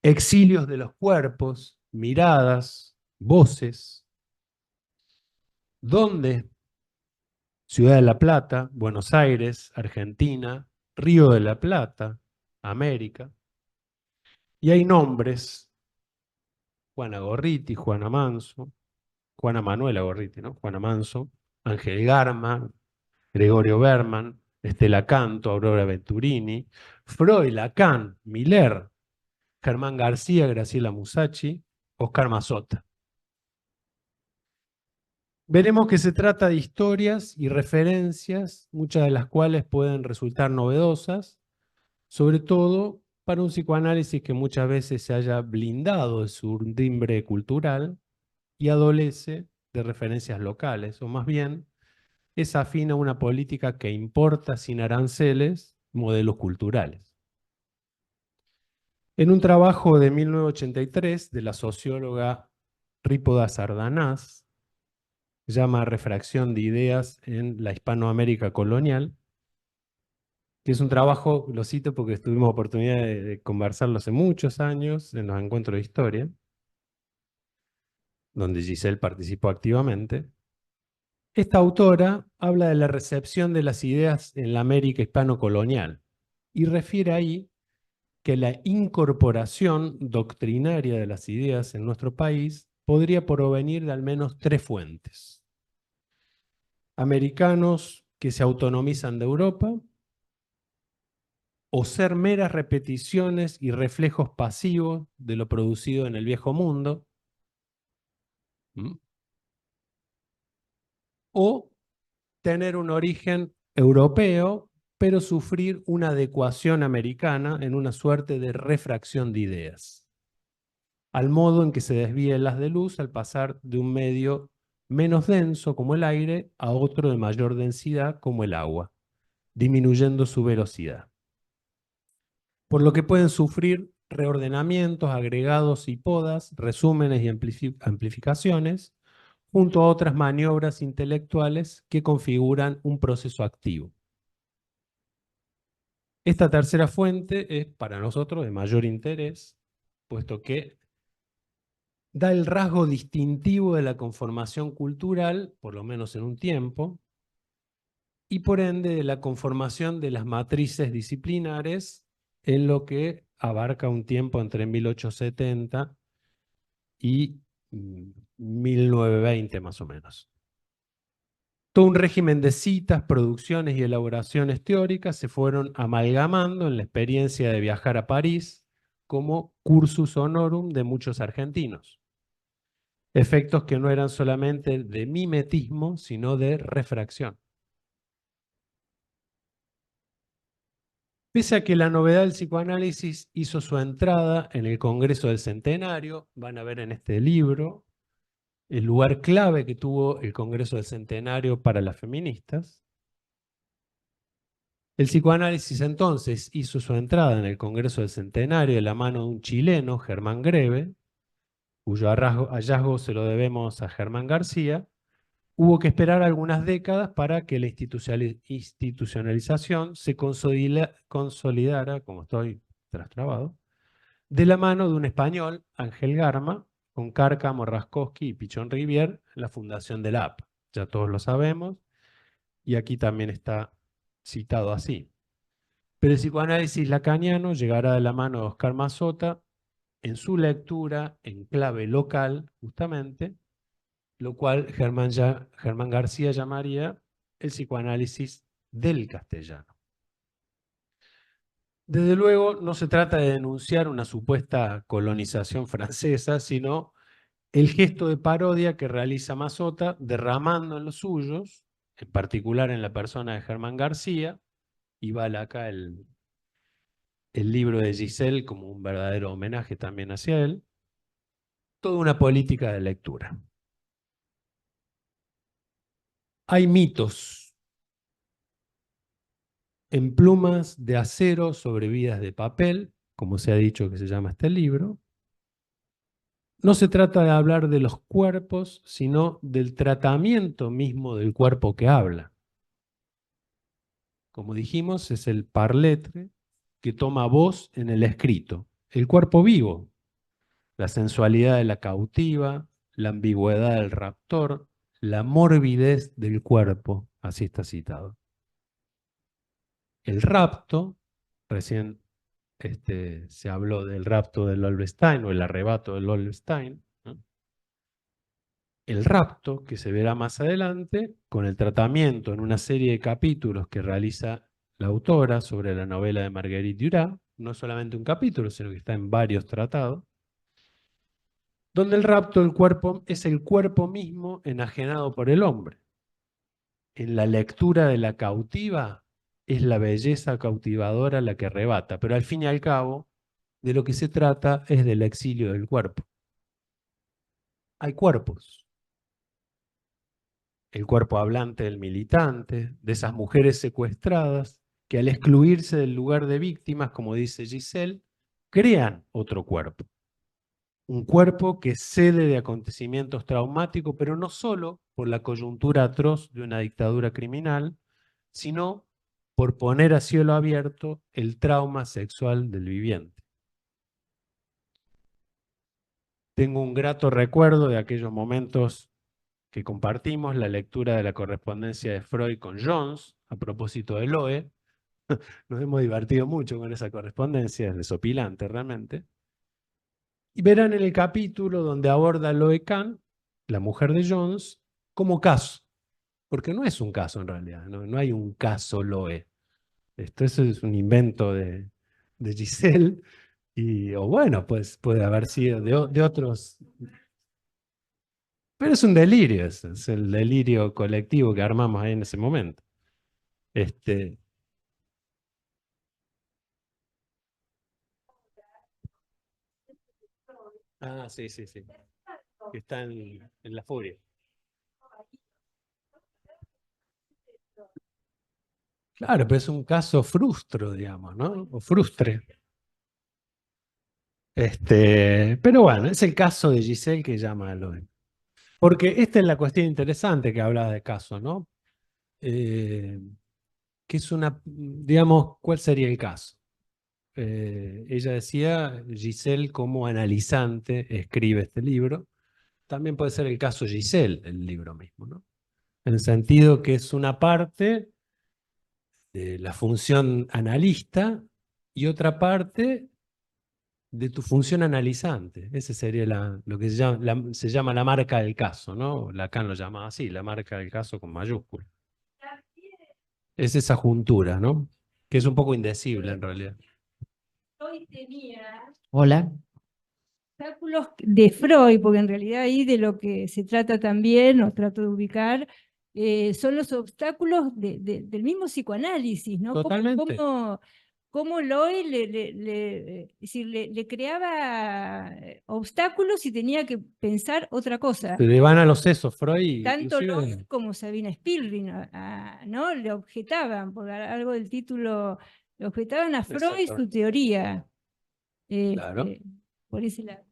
Exilios de los cuerpos, miradas, voces. ¿Dónde? Ciudad de la Plata, Buenos Aires, Argentina, Río de la Plata, América. Y hay nombres: Juana Gorriti, Juana Manso, Juana Manuela Gorriti, ¿no? Juana Manso, Ángel Garma, Gregorio Berman, Estela Canto, Aurora Venturini, Freud, Lacan, Miller, Germán García, Graciela Musacci, Oscar Mazota. Veremos que se trata de historias y referencias, muchas de las cuales pueden resultar novedosas, sobre todo para un psicoanálisis que muchas veces se haya blindado de su timbre cultural y adolece de referencias locales, o más bien es afín a una política que importa sin aranceles modelos culturales. En un trabajo de 1983 de la socióloga Rípoda Sardanás, llama Refracción de Ideas en la Hispanoamérica Colonial, que es un trabajo, lo cito porque tuvimos oportunidad de conversarlo hace muchos años en los encuentros de historia, donde Giselle participó activamente. Esta autora habla de la recepción de las ideas en la América hispano-colonial y refiere ahí que la incorporación doctrinaria de las ideas en nuestro país podría provenir de al menos tres fuentes. Americanos que se autonomizan de Europa, o ser meras repeticiones y reflejos pasivos de lo producido en el viejo mundo, o tener un origen europeo, pero sufrir una adecuación americana en una suerte de refracción de ideas, al modo en que se desvía el haz de luz al pasar de un medio menos denso como el aire a otro de mayor densidad como el agua, disminuyendo su velocidad. Por lo que pueden sufrir reordenamientos, agregados y podas, resúmenes y amplificaciones, junto a otras maniobras intelectuales que configuran un proceso activo. Esta tercera fuente es para nosotros de mayor interés, puesto que da el rasgo distintivo de la conformación cultural, por lo menos en un tiempo, y por ende de la conformación de las matrices disciplinares en lo que abarca un tiempo entre 1870 y 1920 más o menos. Todo un régimen de citas, producciones y elaboraciones teóricas se fueron amalgamando en la experiencia de viajar a París como cursus honorum de muchos argentinos. Efectos que no eran solamente de mimetismo, sino de refracción. Pese a que la novedad del psicoanálisis hizo su entrada en el Congreso del Centenario, van a ver en este libro el lugar clave que tuvo el Congreso del Centenario para las feministas. El psicoanálisis entonces hizo su entrada en el Congreso del Centenario de la mano de un chileno, Germán Greve, cuyo hallazgo se lo debemos a Germán García. Hubo que esperar algunas décadas para que la institucionalización se consolidara, como estoy trastrabado, de la mano de un español, Ángel Garma, con Cárcamo, Raskowski y Pichón Rivière, la fundación de la AP. Ya todos lo sabemos, y aquí también está citado así. Pero el psicoanálisis lacaniano llegará de la mano de Oscar Mazota en su lectura en clave local, justamente, lo cual Germán García llamaría el psicoanálisis del castellano. Desde luego, no se trata de denunciar una supuesta colonización francesa, sino el gesto de parodia que realiza Mazota, derramando en los suyos, en particular en la persona de Germán García, y vale acá el libro de Giselle como un verdadero homenaje también hacia él, toda una política de lectura. Hay mitos en plumas de acero sobre vidas de papel, como se ha dicho que se llama este libro. No se trata de hablar de los cuerpos, sino del tratamiento mismo del cuerpo que habla. Como dijimos, es el parletre que toma voz en el escrito, el cuerpo vivo, la sensualidad de la cautiva, la ambigüedad del raptor, la morbidez del cuerpo, así está citado. El rapto, recién se habló del rapto del Olvestein o el arrebato del Olvestein, ¿no? El rapto, que se verá más adelante, con el tratamiento en una serie de capítulos que realiza la autora sobre la novela de Marguerite Duras, no solamente un capítulo, sino que está en varios tratados, donde el rapto del cuerpo es el cuerpo mismo enajenado por el hombre. En la lectura de la cautiva es la belleza cautivadora la que arrebata, pero al fin y al cabo de lo que se trata es del exilio del cuerpo. Hay cuerpos. El cuerpo hablante del militante, de esas mujeres secuestradas que al excluirse del lugar de víctimas, como dice Giselle, crean otro cuerpo. Un cuerpo que cede de acontecimientos traumáticos, pero no solo por la coyuntura atroz de una dictadura criminal, sino por poner a cielo abierto el trauma sexual del viviente. Tengo un grato recuerdo de aquellos momentos que compartimos, la lectura de la correspondencia de Freud con Jones, a propósito de Loe. Nos hemos divertido mucho con esa correspondencia, es desopilante realmente. Y verán en el capítulo donde aborda Loe Kahn, la mujer de Jones, como caso. Porque no es un caso en realidad, no hay un caso Loe. Esto es un invento de Giselle, o bueno, pues puede haber sido de otros. Pero es un delirio, es el delirio colectivo que armamos ahí en ese momento. Ah, sí. Que está en la furia. Claro, pero es un caso frustro, digamos, ¿no? O frustre. Pero bueno, es el caso de Giselle que llama a Loe. Porque esta es la cuestión interesante que hablaba de caso, ¿no? Que es digamos, ¿cuál sería el caso? Ella decía, Giselle como analizante escribe este libro. También puede ser el caso Giselle, el libro mismo, ¿no? En el sentido que es una parte de la función analista y otra parte de tu función analizante. Ese sería lo que se llama la marca del caso, ¿no? Lacan lo llama así, la marca del caso con mayúscula. Es esa juntura, ¿no? Que es un poco indecible en realidad. Freud tenía Hola. obstáculos de Freud, porque en realidad ahí de lo que se trata también, o trato de ubicar, son los obstáculos del mismo psicoanálisis, ¿no? Totalmente. Cómo Loe es decir, le creaba obstáculos y tenía que pensar otra cosa. Se le van a los sesos, Freud. Tanto Inclusive, Loe como Sabina Spielring, ¿no? Le objetaban, por algo del título, le objetaban a Freud Exactamente. su teoría. Claro. Por ese lado.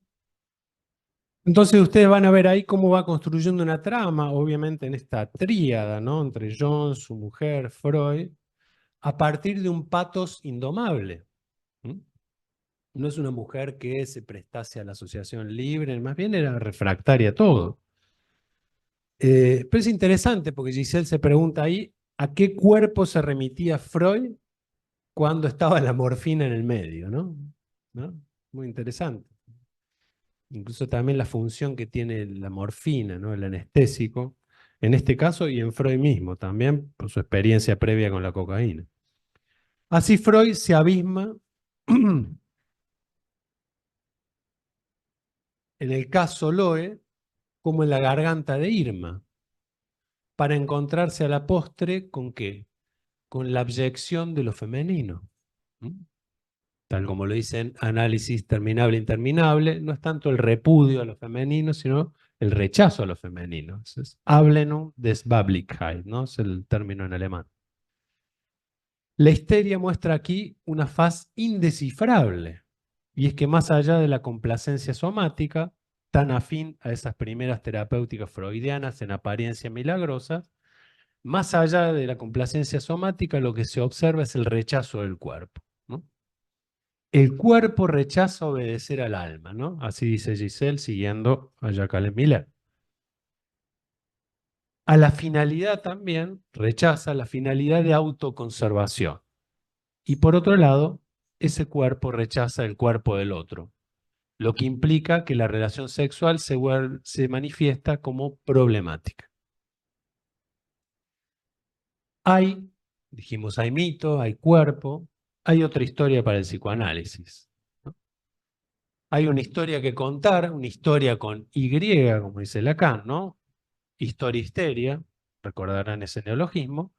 Entonces ustedes van a ver ahí cómo va construyendo una trama, obviamente en esta tríada, ¿no? Entre Jung, su mujer, Freud, a partir de un patos indomable. ¿Mm? No es una mujer que se prestase a la asociación libre, más bien era refractaria a todo. Pero es interesante porque Giselle se pregunta ahí a qué cuerpo se remitía Freud cuando estaba la morfina en el medio, ¿no? ¿No? Muy interesante. Incluso también la función que tiene la morfina, ¿no? El anestésico, en este caso y en Freud mismo, también por su experiencia previa con la cocaína. Así Freud se abisma en el caso Loe como en la garganta de Irma, para encontrarse a la postre ¿con qué? Con la abyección de lo femenino. ¿Mm? Tal como lo dicen Análisis terminable e interminable, no es tanto el repudio a lo femenino, sino el rechazo a lo femenino. Es Ablehnung des Weiblichkeit, ¿no? Es el término en alemán. La histeria muestra aquí una faz indescifrable, y es que más allá de la complacencia somática, tan afín a esas primeras terapéuticas freudianas en apariencia milagrosas, más allá de la complacencia somática, lo que se observa es el rechazo del cuerpo, ¿no? El cuerpo rechaza obedecer al alma, ¿no? Así dice Giselle siguiendo a Jacques Miller. A la finalidad también rechaza la finalidad de autoconservación. Y por otro lado, ese cuerpo rechaza el cuerpo del otro, lo que implica que la relación sexual se manifiesta como problemática. Dijimos, hay mito, hay cuerpo, hay otra historia para el psicoanálisis, ¿no? Hay una historia que contar, una historia con Y, como dice Lacan, ¿no? Historia-histeria, recordarán ese neologismo.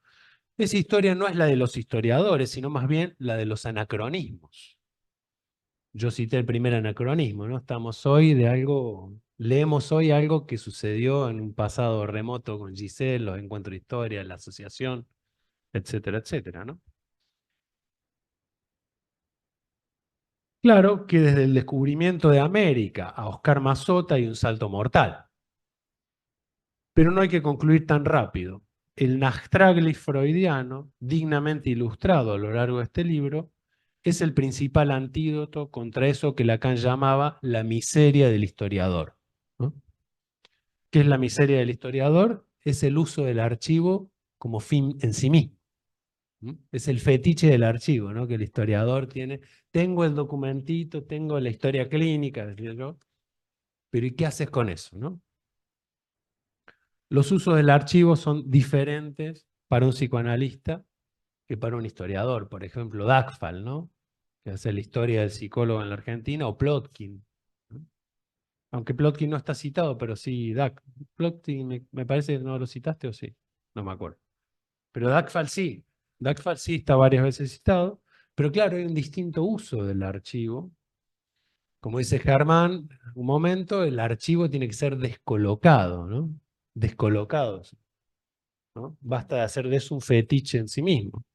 Esa historia no es la de los historiadores, sino más bien la de los anacronismos. Yo cité el primer anacronismo, ¿no? Leemos hoy algo que sucedió en un pasado remoto con Giselle, los encuentros de historia, la asociación, etcétera, etcétera, ¿no? Claro que desde el descubrimiento de América a Oscar Mazota hay un salto mortal. Pero no hay que concluir tan rápido. El Nachtraglis freudiano, dignamente ilustrado a lo largo de este libro, es el principal antídoto contra eso que Lacan llamaba la miseria del historiador, ¿no? ¿Qué es la miseria del historiador? Es el uso del archivo como fin en sí mismo. Es el fetiche del archivo, ¿no? Que el historiador tiene. Tengo el documentito, tengo la historia clínica, decía yo, pero ¿y qué haces con eso, no? Los usos del archivo son diferentes para un psicoanalista que para un historiador. Por ejemplo, Dagfal, ¿no? Que hace la historia del psicólogo en la Argentina, o Plotkin, ¿no? Aunque Plotkin no está citado, pero sí, Plotkin me parece que no lo citaste o sí, no me acuerdo. Pero Dagfal sí está varias veces citado, pero claro, hay un distinto uso del archivo. Como dice Germán, en un momento el archivo tiene que ser descolocado, ¿no? Descolocado, ¿no? Basta de hacer de eso un fetiche en sí mismo.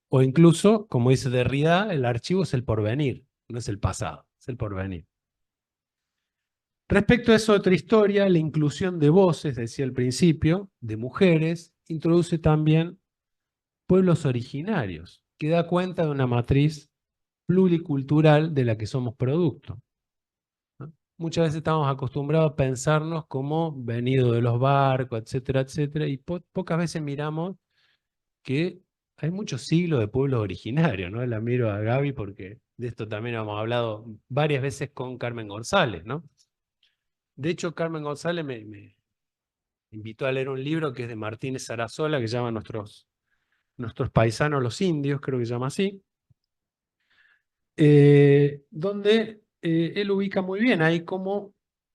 O incluso, como dice Derrida, el archivo es el porvenir, no es el pasado, es el porvenir. Respecto a esa otra historia, la inclusión de voces, decía al principio, de mujeres, introduce también pueblos originarios, que da cuenta de una matriz pluricultural de la que somos producto, ¿no? Muchas veces estamos acostumbrados a pensarnos como venido de los barcos, etcétera, etcétera, y pocas veces miramos que hay muchos siglos de pueblos originarios, ¿no? La miro a Gaby porque de esto también hemos hablado varias veces con Carmen González, ¿no? De hecho, Carmen González me invitó a leer un libro que es de Martínez Sarasola, que se llama Nuestros paisanos los indios, creo que se llama así, donde él ubica muy bien ahí como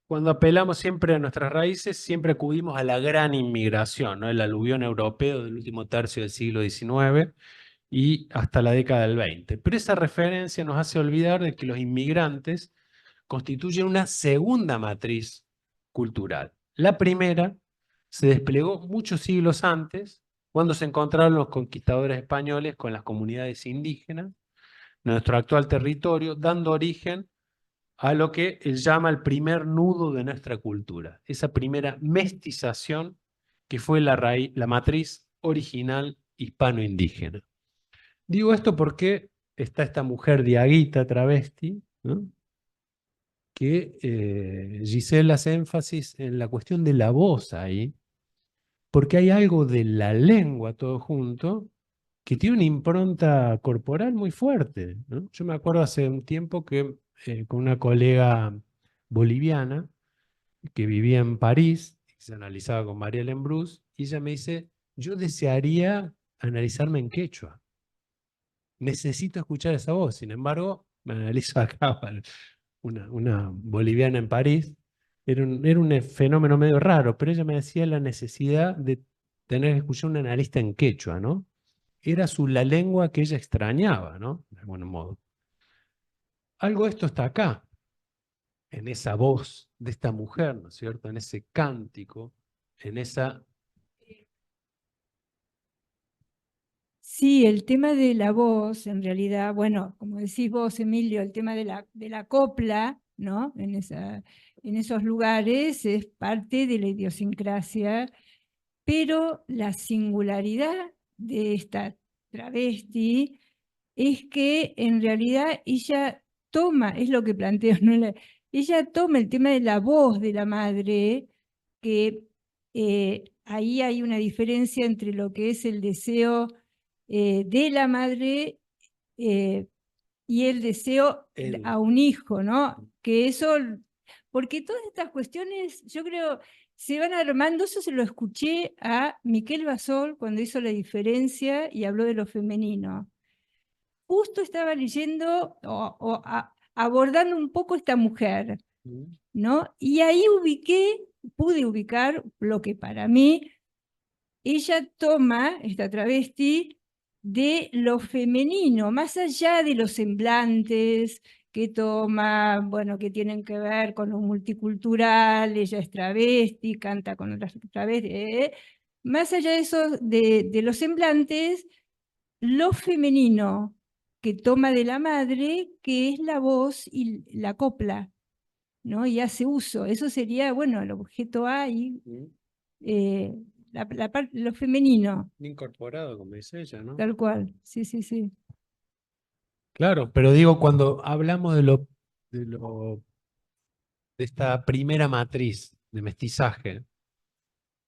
cuando apelamos siempre a nuestras raíces, siempre acudimos a la gran inmigración, ¿no? El aluvión europeo del último tercio del siglo XIX y hasta la década del XX. Pero esa referencia nos hace olvidar de que los inmigrantes constituyen una segunda matriz cultural. La primera se desplegó muchos siglos antes, cuando se encontraron los conquistadores españoles con las comunidades indígenas en nuestro actual territorio, dando origen a lo que él llama el primer nudo de nuestra cultura, esa primera mestización que fue la matriz original hispano-indígena. Digo esto porque está esta mujer diaguita travesti, ¿no? Que Giselle hace énfasis en la cuestión de la voz ahí, porque hay algo de la lengua todo junto que tiene una impronta corporal muy fuerte, ¿no? Yo me acuerdo hace un tiempo que con una colega boliviana que vivía en París, se analizaba con María Lembrus, y ella me dice, yo desearía analizarme en quechua. Necesito escuchar esa voz, sin embargo, me analizo acá, una boliviana en París, era un fenómeno medio raro, pero ella me decía la necesidad de tener que escuchar un analista en quechua, ¿no? Era la lengua que ella extrañaba, ¿no? De algún modo. Algo de esto está acá, en esa voz de esta mujer, ¿no es cierto? En ese cántico, en esa... Sí, el tema de la voz, en realidad, bueno, como decís vos, Emilio, el tema de la copla, ¿no? En esos lugares es parte de la idiosincrasia, pero la singularidad de esta travesti es que en realidad ella toma, es lo que planteo, ¿no? Ella toma el tema de la voz de la madre, que ahí hay una diferencia entre lo que es el deseo de la madre y el deseo a un hijo, ¿no? Que eso, porque todas estas cuestiones, yo creo, se van armando. Eso se lo escuché a Miquel Basol cuando hizo la diferencia y habló de lo femenino. Justo estaba leyendo abordando un poco esta mujer, ¿no? Y ahí pude ubicar lo que para mí, ella toma, esta travesti, de lo femenino, más allá de los semblantes que toma, bueno, que tienen que ver con lo multicultural, ella es travesti, canta con otras travestis, más allá de eso, de los semblantes, lo femenino que toma de la madre, que es la voz y la copla, ¿no? Y hace uso. Eso sería, bueno, el objeto A y lo femenino. Incorporado, como dice ella, ¿no? Tal cual, sí, sí, sí. Claro, pero digo, cuando hablamos de esta primera matriz de mestizaje,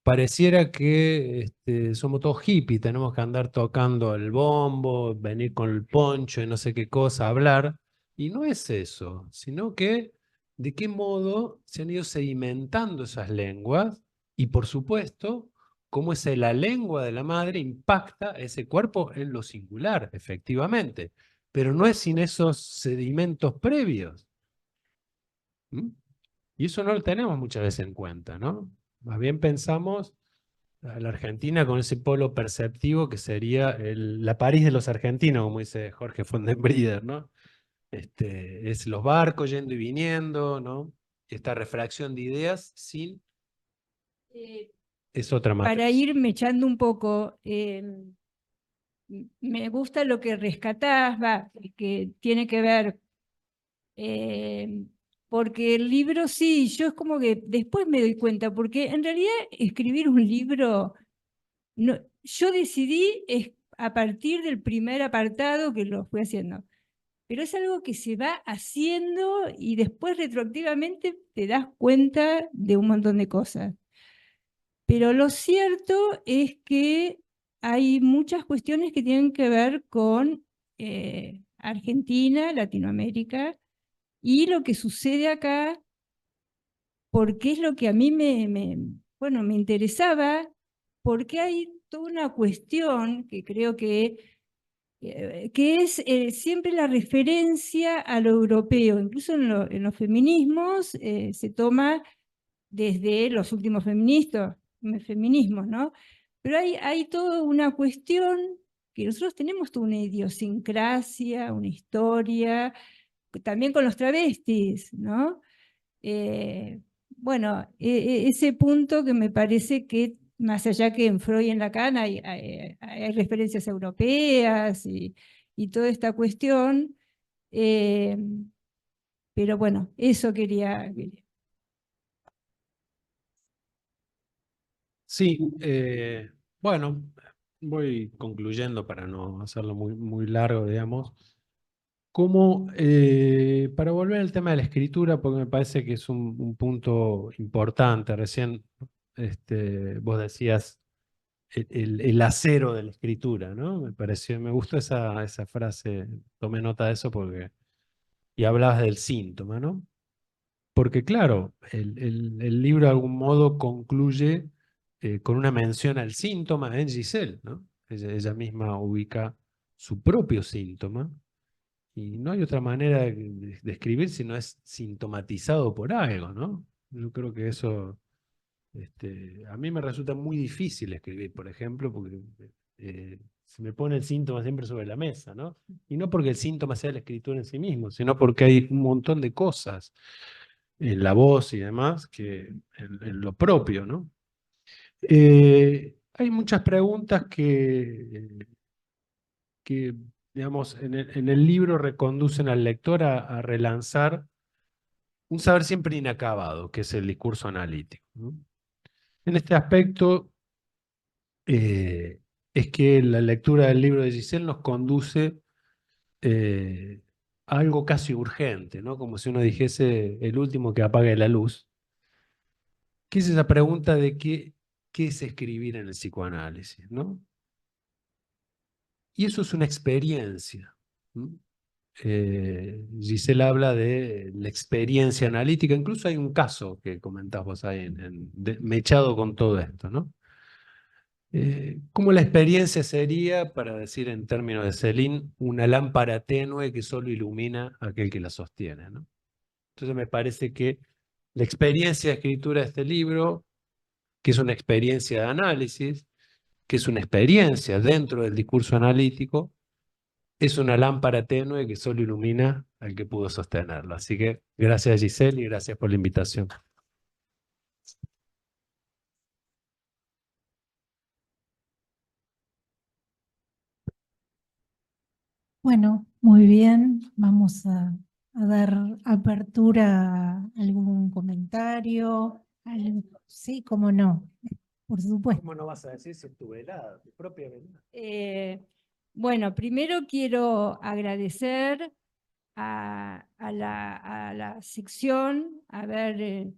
pareciera que somos todos hippies, tenemos que andar tocando el bombo, venir con el poncho y no sé qué cosa, hablar. Y no es eso, sino que de qué modo se han ido sedimentando esas lenguas y, por supuesto, cómo es la lengua de la madre impacta ese cuerpo en lo singular, efectivamente. Pero no es sin esos sedimentos previos. ¿Mm? Y eso no lo tenemos muchas veces en cuenta, ¿no? Más bien pensamos a la Argentina con ese polo perceptivo que sería la París de los argentinos, como dice Jorge Fondenbrider, ¿no? Es los barcos yendo y viniendo, ¿no? Esta refracción de ideas sin... es otra matriz. Para irme echando un poco, me gusta lo que rescatás, que tiene que ver, porque el libro sí, yo es como que después me doy cuenta, porque en realidad escribir un libro, no, yo decidí a partir del primer apartado que lo fui haciendo, pero es algo que se va haciendo y después retroactivamente te das cuenta de un montón de cosas. Pero lo cierto es que hay muchas cuestiones que tienen que ver con Argentina, Latinoamérica, y lo que sucede acá, porque es lo que a mí bueno, me interesaba, porque hay toda una cuestión que creo que es siempre la referencia a lo europeo, incluso en los feminismos se toma desde los últimos feminismos, ¿no? Pero hay toda una cuestión que nosotros tenemos toda una idiosincrasia, una historia, también con los travestis, ¿no? Bueno, ese punto que me parece que más allá que en Freud y en Lacan hay referencias europeas y toda esta cuestión, eh, pero bueno, eso quería. Sí, bueno, voy concluyendo para no hacerlo muy, muy largo, digamos. Como, para volver al tema de la escritura, porque me parece que es un punto importante. Recién vos decías el acero de la escritura, ¿no? Me pareció, me gustó esa frase, tomé nota de eso porque, y hablabas del síntoma, ¿no? Porque claro, el libro de algún modo concluye con una mención al síntoma en Giselle, ¿no? Ella misma ubica su propio síntoma y no hay otra manera de escribir si no es sintomatizado por algo, ¿no? Yo creo que eso a mí me resulta muy difícil escribir, por ejemplo, porque se me pone el síntoma siempre sobre la mesa, ¿no? Y no porque el síntoma sea la escritura en sí mismo, sino porque hay un montón de cosas en la voz y demás que en lo propio, ¿no? Hay muchas preguntas que digamos, en el libro reconducen al lector a relanzar un saber siempre inacabado, que es el discurso analítico, ¿no? En este aspecto, eh, es que la lectura del libro de Giselle nos conduce a algo casi urgente, ¿no? Como si uno dijese el último que apague la luz, que es esa pregunta de qué es escribir en el psicoanálisis, ¿no? Y eso es una experiencia. ¿No? Giselle habla de la experiencia analítica, incluso hay un caso que comentás vos ahí, mechado con todo esto, ¿no? ¿Cómo la experiencia sería, para decir en términos de Céline, una lámpara tenue que solo ilumina a aquel que la sostiene, ¿no? Entonces me parece que la experiencia de escritura de este libro, que es una experiencia de análisis, que es una experiencia dentro del discurso analítico, es una lámpara tenue que solo ilumina al que pudo sostenerlo. Así que gracias Giselle y gracias por la invitación. Bueno, muy bien. Vamos a dar apertura a algún comentario. Sí, cómo no, por supuesto. ¿Cómo no vas a decir si es tu velada, tu propia velada? Bueno, primero quiero agradecer a la sección haber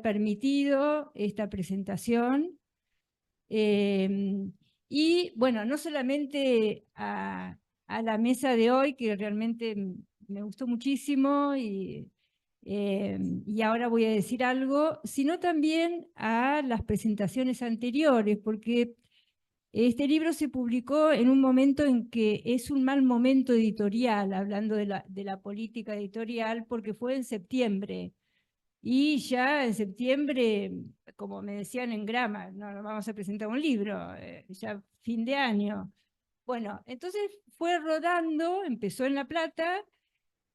permitido esta presentación. Y bueno, no solamente a la mesa de hoy, que realmente me gustó muchísimo y ahora voy a decir algo, sino también a las presentaciones anteriores, porque este libro se publicó en un momento en que es un mal momento editorial, hablando de la política editorial, porque fue en septiembre. Y ya en septiembre, como me decían en Grama, no vamos a presentar un libro, ya fin de año. Bueno, entonces fue rodando, empezó en La Plata,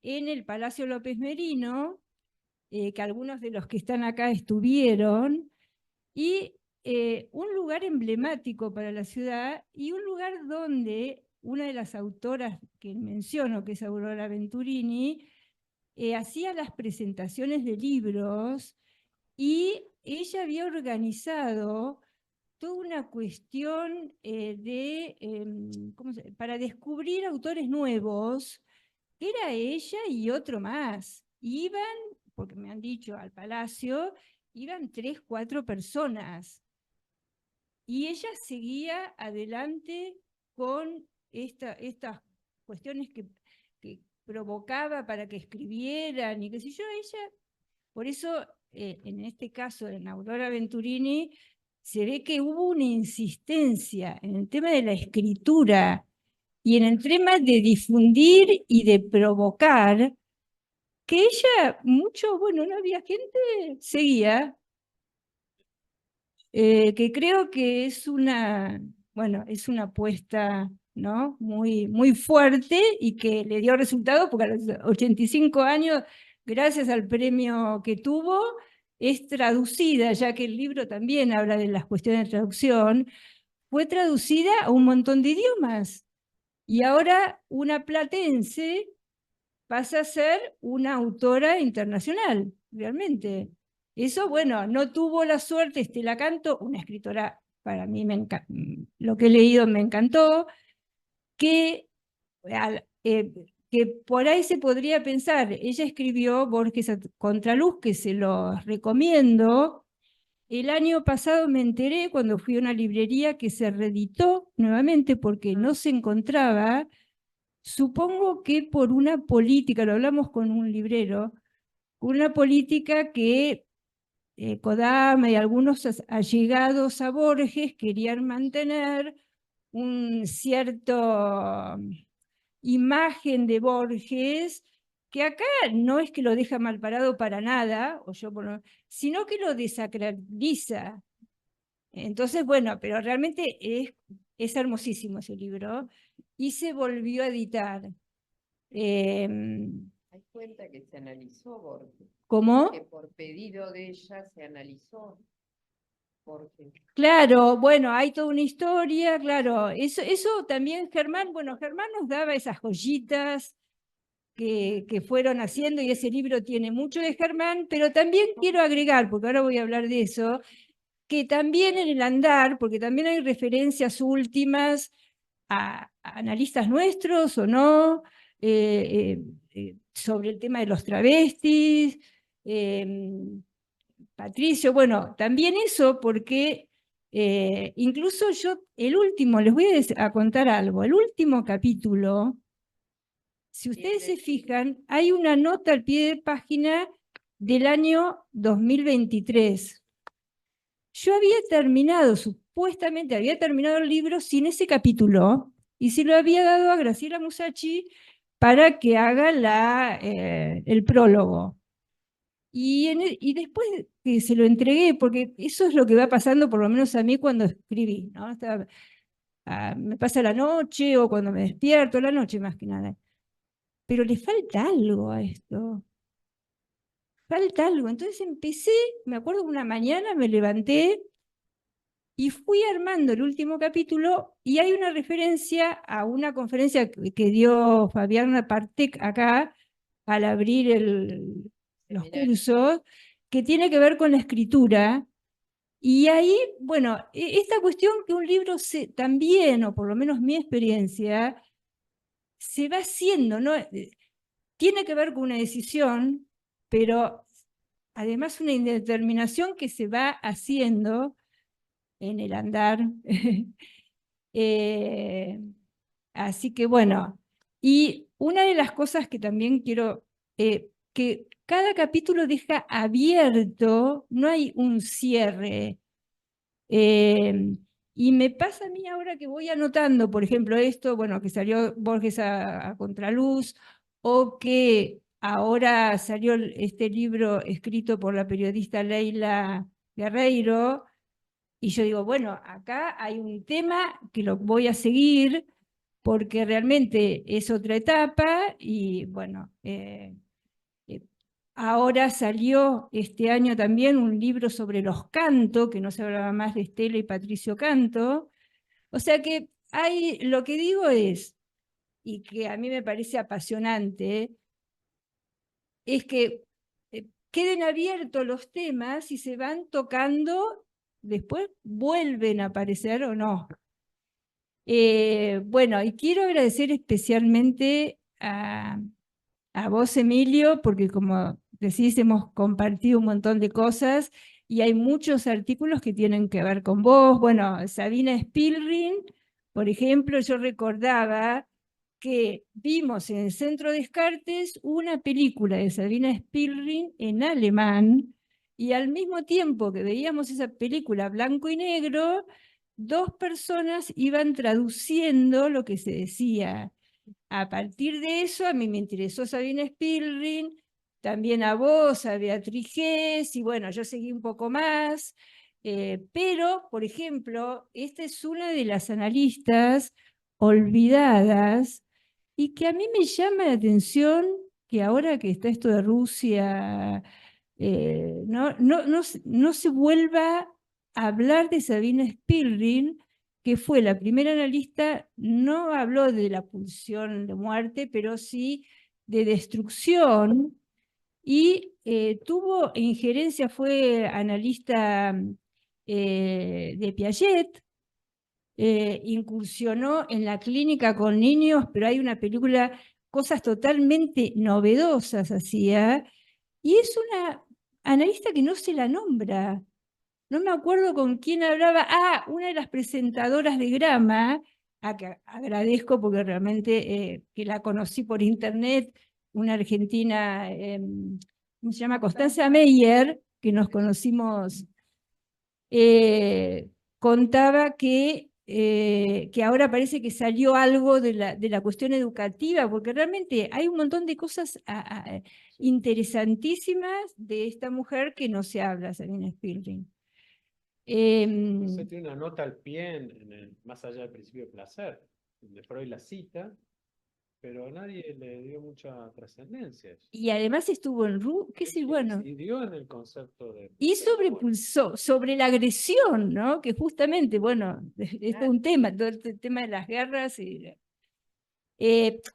en el Palacio López Merino, que algunos de los que están acá estuvieron, y un lugar emblemático para la ciudad y un lugar donde una de las autoras que menciono, que es Aurora Venturini, hacía las presentaciones de libros y ella había organizado toda una cuestión para descubrir autores nuevos, que era ella y otro más. Iban, porque me han dicho, al Palacio, iban 3, 4 personas. y ella seguía adelante con estas cuestiones que provocaba para que escribieran y qué sé yo. Ella, por eso, en este caso, en Aurora Venturini, se ve que hubo una insistencia en el tema de la escritura y en el tema de difundir y de provocar, que ella mucho, bueno, no había gente, seguía, que creo que es una, bueno, es una apuesta, ¿no? Muy, muy fuerte y que le dio resultado porque a los 85 años, gracias al premio que tuvo, es traducida, ya que el libro también habla de las cuestiones de traducción, fue traducida a un montón de idiomas. Y ahora una platense pasa a ser una autora internacional, realmente. Eso, bueno, no tuvo la suerte Estela Canto, una escritora, para mí lo que he leído me encantó, que por ahí se podría pensar, ella escribió Borges a Contraluz, que se lo recomiendo. El año pasado me enteré cuando fui a una librería que se reeditó nuevamente porque no se encontraba. Supongo que por una política, lo hablamos con un librero, una política que Kodama y algunos allegados a Borges querían mantener un cierto imagen de Borges, que acá no es que lo deja mal parado para nada, sino que lo desacraliza. Entonces, bueno, pero realmente es hermosísimo ese libro y se volvió a editar. Hay cuenta que se analizó Borges, ¿Cómo? que por pedido de ella se analizó Borges. Claro, bueno, hay toda una historia, claro. Eso también Germán, bueno, Germán nos daba esas joyitas que fueron haciendo y ese libro tiene mucho de Germán, pero también quiero agregar, porque ahora voy a hablar de eso, que también en el andar, porque también hay referencias últimas a analistas nuestros o no, sobre el tema de los travestis, Patricio, bueno, también eso porque incluso yo, el último, les voy a contar algo, el último capítulo, si ustedes se fijan, hay una nota al pie de página del año 2023. Yo había terminado, supuestamente había terminado el libro sin ese capítulo y se lo había dado a Graciela Musacci para que haga el prólogo. Y después que se lo entregué, porque eso es lo que va pasando, por lo menos a mí cuando escribí, ¿no? Me pasa la noche o cuando me despierto, la noche más que nada. Pero le falta algo a esto. Falta algo. Entonces empecé, me acuerdo que una mañana me levanté y fui armando el último capítulo y hay una referencia a una conferencia que dio Fabiana Partek acá al abrir los cursos, que tiene que ver con la escritura. Y ahí, bueno, esta cuestión que un libro también, o por lo menos mi experiencia, se va haciendo, ¿no? Tiene que ver con una decisión, pero además una indeterminación que se va haciendo en el andar. Así que bueno, y una de las cosas que también quiero, que cada capítulo deja abierto, no hay un cierre. Y me pasa a mí ahora que voy anotando, por ejemplo, esto, bueno, que salió Borges a Contraluz, o que ahora salió este libro escrito por la periodista Leila Guerreiro, y yo digo, bueno, acá hay un tema que lo voy a seguir porque realmente es otra etapa y bueno, ahora salió este año también un libro sobre los Canto, que no se hablaba más de Estela y Patricio Canto. O sea que lo que digo es, y que a mí me parece apasionante, es que queden abiertos los temas y se van tocando, después vuelven a aparecer o no. Bueno, y quiero agradecer especialmente a vos, Emilio, porque como decís, hemos compartido un montón de cosas y hay muchos artículos que tienen que ver con vos. Bueno, Sabina Spielring, por ejemplo, yo recordaba que vimos en el Centro Descartes una película de Sabina Spielring en alemán, y al mismo tiempo que veíamos esa película blanco y negro, dos personas iban traduciendo lo que se decía. A partir de eso, a mí me interesó Sabina Spielring, también a vos, a Beatriz Hess, y bueno, yo seguí un poco más, pero, por ejemplo, esta es una de las analistas olvidadas y que a mí me llama la atención que ahora que está esto de Rusia, no se vuelva a hablar de Sabina Spielring, que fue la primera analista. No habló de la pulsión de muerte, pero sí de destrucción, y tuvo injerencia, fue analista de Piaget, incursionó en la clínica con niños, pero hay una película, cosas totalmente novedosas hacía, y es una analista que no se la nombra. No me acuerdo con quién hablaba. Ah, una de las presentadoras de Grama, a que agradezco porque realmente que la conocí por internet, una argentina, ¿cómo se llama? Constanza Meyer, que nos conocimos, contaba que ahora parece que salió algo de la cuestión educativa, porque realmente hay un montón de cosas interesantísimas de esta mujer que no se habla, Sabina Spielring. Se tiene una nota al pie Más allá del principio de placer, donde Freud la cita, pero nadie le dio mucha trascendencia a eso. Y además estuvo en qué sé, bueno. Incidió en el concepto de... Y sobre la agresión, ¿no? Que justamente, bueno, esto es un tema, todo este tema de las guerras.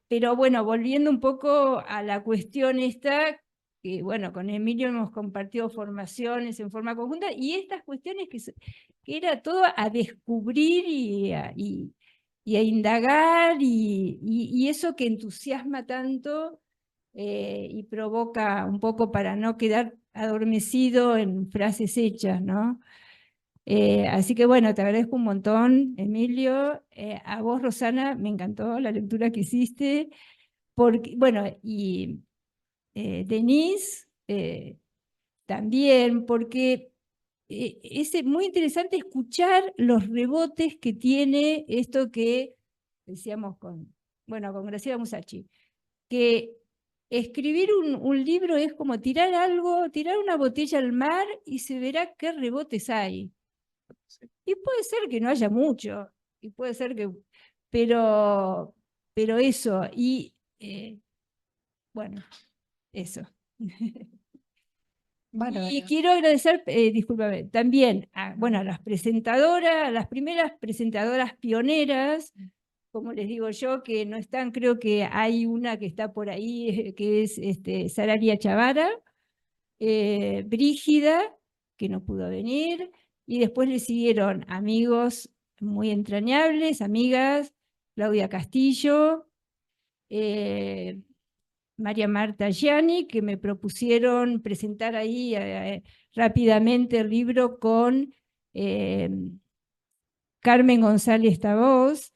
Pero bueno, volviendo un poco a la cuestión esta, que bueno, con Emilio hemos compartido formaciones en forma conjunta, y estas cuestiones que era todo a descubrir y a indagar, y eso que entusiasma tanto y provoca un poco para no quedar adormecido en frases hechas, ¿no? Así que bueno, te agradezco un montón, Emilio. A vos, Rosana, me encantó la lectura que hiciste. Porque, bueno, y Denise también, porque es muy interesante escuchar los rebotes que tiene esto que decíamos con Graciela Musacchi, que escribir un libro es como tirar algo, tirar una botella al mar y se verá qué rebotes hay. Y puede ser que no haya mucho, y puede ser que, pero eso, y bueno, eso. Bárbaro. Y quiero agradecer, discúlpame, también bueno, a las presentadoras, a las primeras presentadoras pioneras, como les digo yo, que no están, creo que hay una que está por ahí, que es Saralia Chavara, Brígida, que no pudo venir, y después le siguieron amigos muy entrañables, amigas, Claudia Castillo, María Marta Gianni, que me propusieron presentar ahí rápidamente el libro con Carmen González Tavós,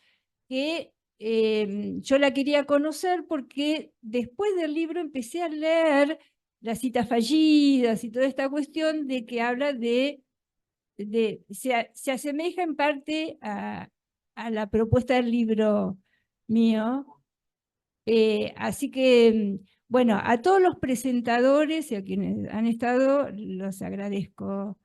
que yo la quería conocer porque después del libro empecé a leer las citas fallidas y toda esta cuestión de que habla se asemeja en parte a la propuesta del libro mío. Así que, bueno, a todos los presentadores y a quienes han estado, los agradezco.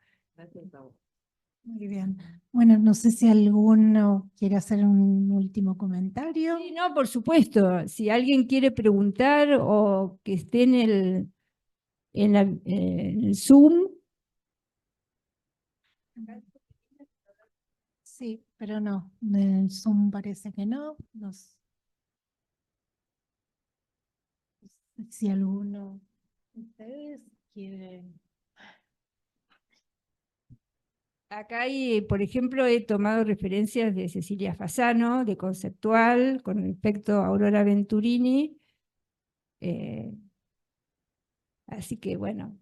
Muy bien. Bueno, no sé si alguno quiere hacer un último comentario. Sí, no, por supuesto. Si alguien quiere preguntar o que esté en el Zoom. Sí, pero no, en el Zoom parece que no. Si alguno de ustedes quiere. Acá hay, por ejemplo, he tomado referencias de Cecilia Fasano, de Conceptual, con respecto a Aurora Venturini. Así que, bueno.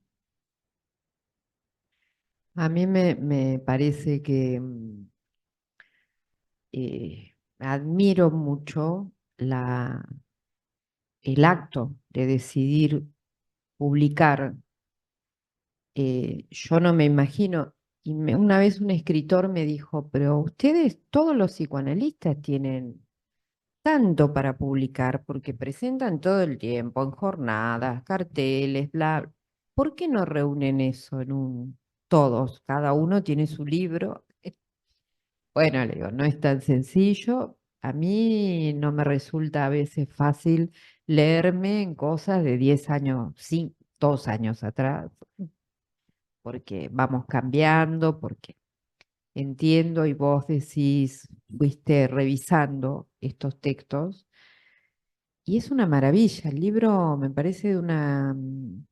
A mí me parece que admiro mucho el acto de decidir publicar. Yo no me imagino, y una vez un escritor me dijo, pero ustedes, todos los psicoanalistas tienen tanto para publicar porque presentan todo el tiempo en jornadas, carteles, bla. ¿Por qué no reúnen eso en todos? Cada uno tiene su libro. Bueno, le digo, no es tan sencillo. A mí no me resulta a veces fácil leerme en cosas de 10 años, 2 años atrás, porque vamos cambiando, porque entiendo y vos decís, fuiste revisando estos textos y es una maravilla. El libro me parece un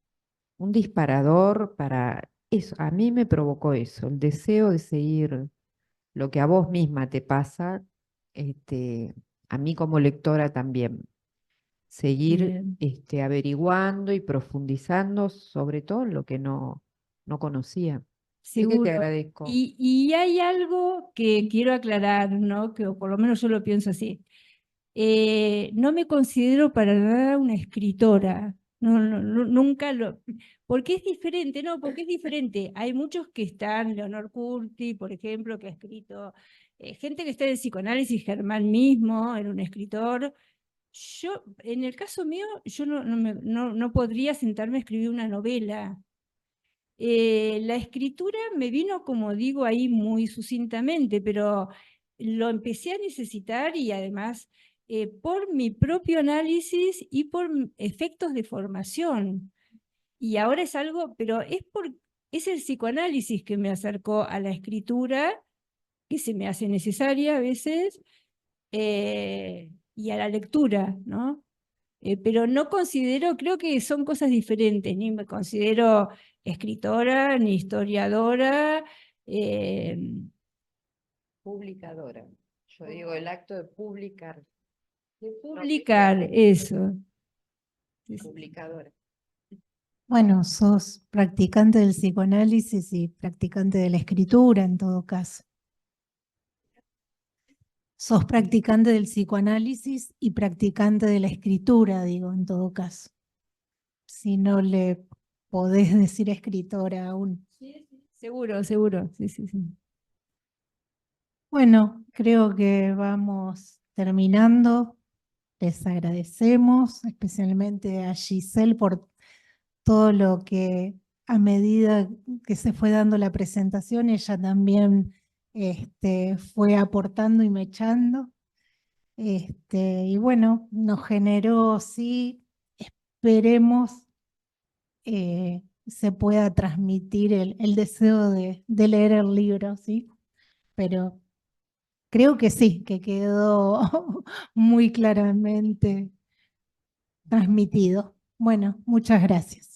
disparador para eso. A mí me provocó eso, el deseo de seguir lo que a vos misma te pasa, a mí como lectora también. Seguir Bien. Averiguando y profundizando, sobre todo en lo que no conocía. Así que te Seguro. agradezco. Y hay algo que quiero aclarar, ¿no? Que o por lo menos yo lo pienso así. No me considero para nada una escritora. Nunca lo. Porque es diferente, ¿no? Porque es diferente. Hay muchos que están, Leonor Curti, por ejemplo, que ha escrito, gente que está en el psicoanálisis, Germán mismo, era un escritor. Yo, en el caso mío, yo no podría sentarme a escribir una novela. La escritura me vino, como digo, ahí muy sucintamente, pero lo empecé a necesitar y además por mi propio análisis y por efectos de formación. Y ahora es algo, pero es el psicoanálisis que me acercó a la escritura, que se me hace necesaria a veces, y a la lectura, ¿no? Pero no considero, creo que son cosas diferentes, ni me considero escritora, ni historiadora. eh, Publicadora. Yo digo el acto de publicar. de publicar eso. Sí, sí. Publicadora. Bueno, sos practicante del psicoanálisis y practicante de la escritura en todo caso. Sos practicante del psicoanálisis y practicante de la escritura, digo, en todo caso. Si no le podés decir escritora aún. Sí, sí, seguro, seguro. Sí, sí, sí. Bueno, creo que vamos terminando. Les agradecemos, especialmente a Giselle por todo lo que a medida que se fue dando la presentación, ella también fue aportando y mechando. Y bueno, nos generó, sí, esperemos se pueda transmitir el deseo de leer el libro, ¿sí? Pero creo que sí, que quedó muy claramente transmitido. Bueno, muchas gracias.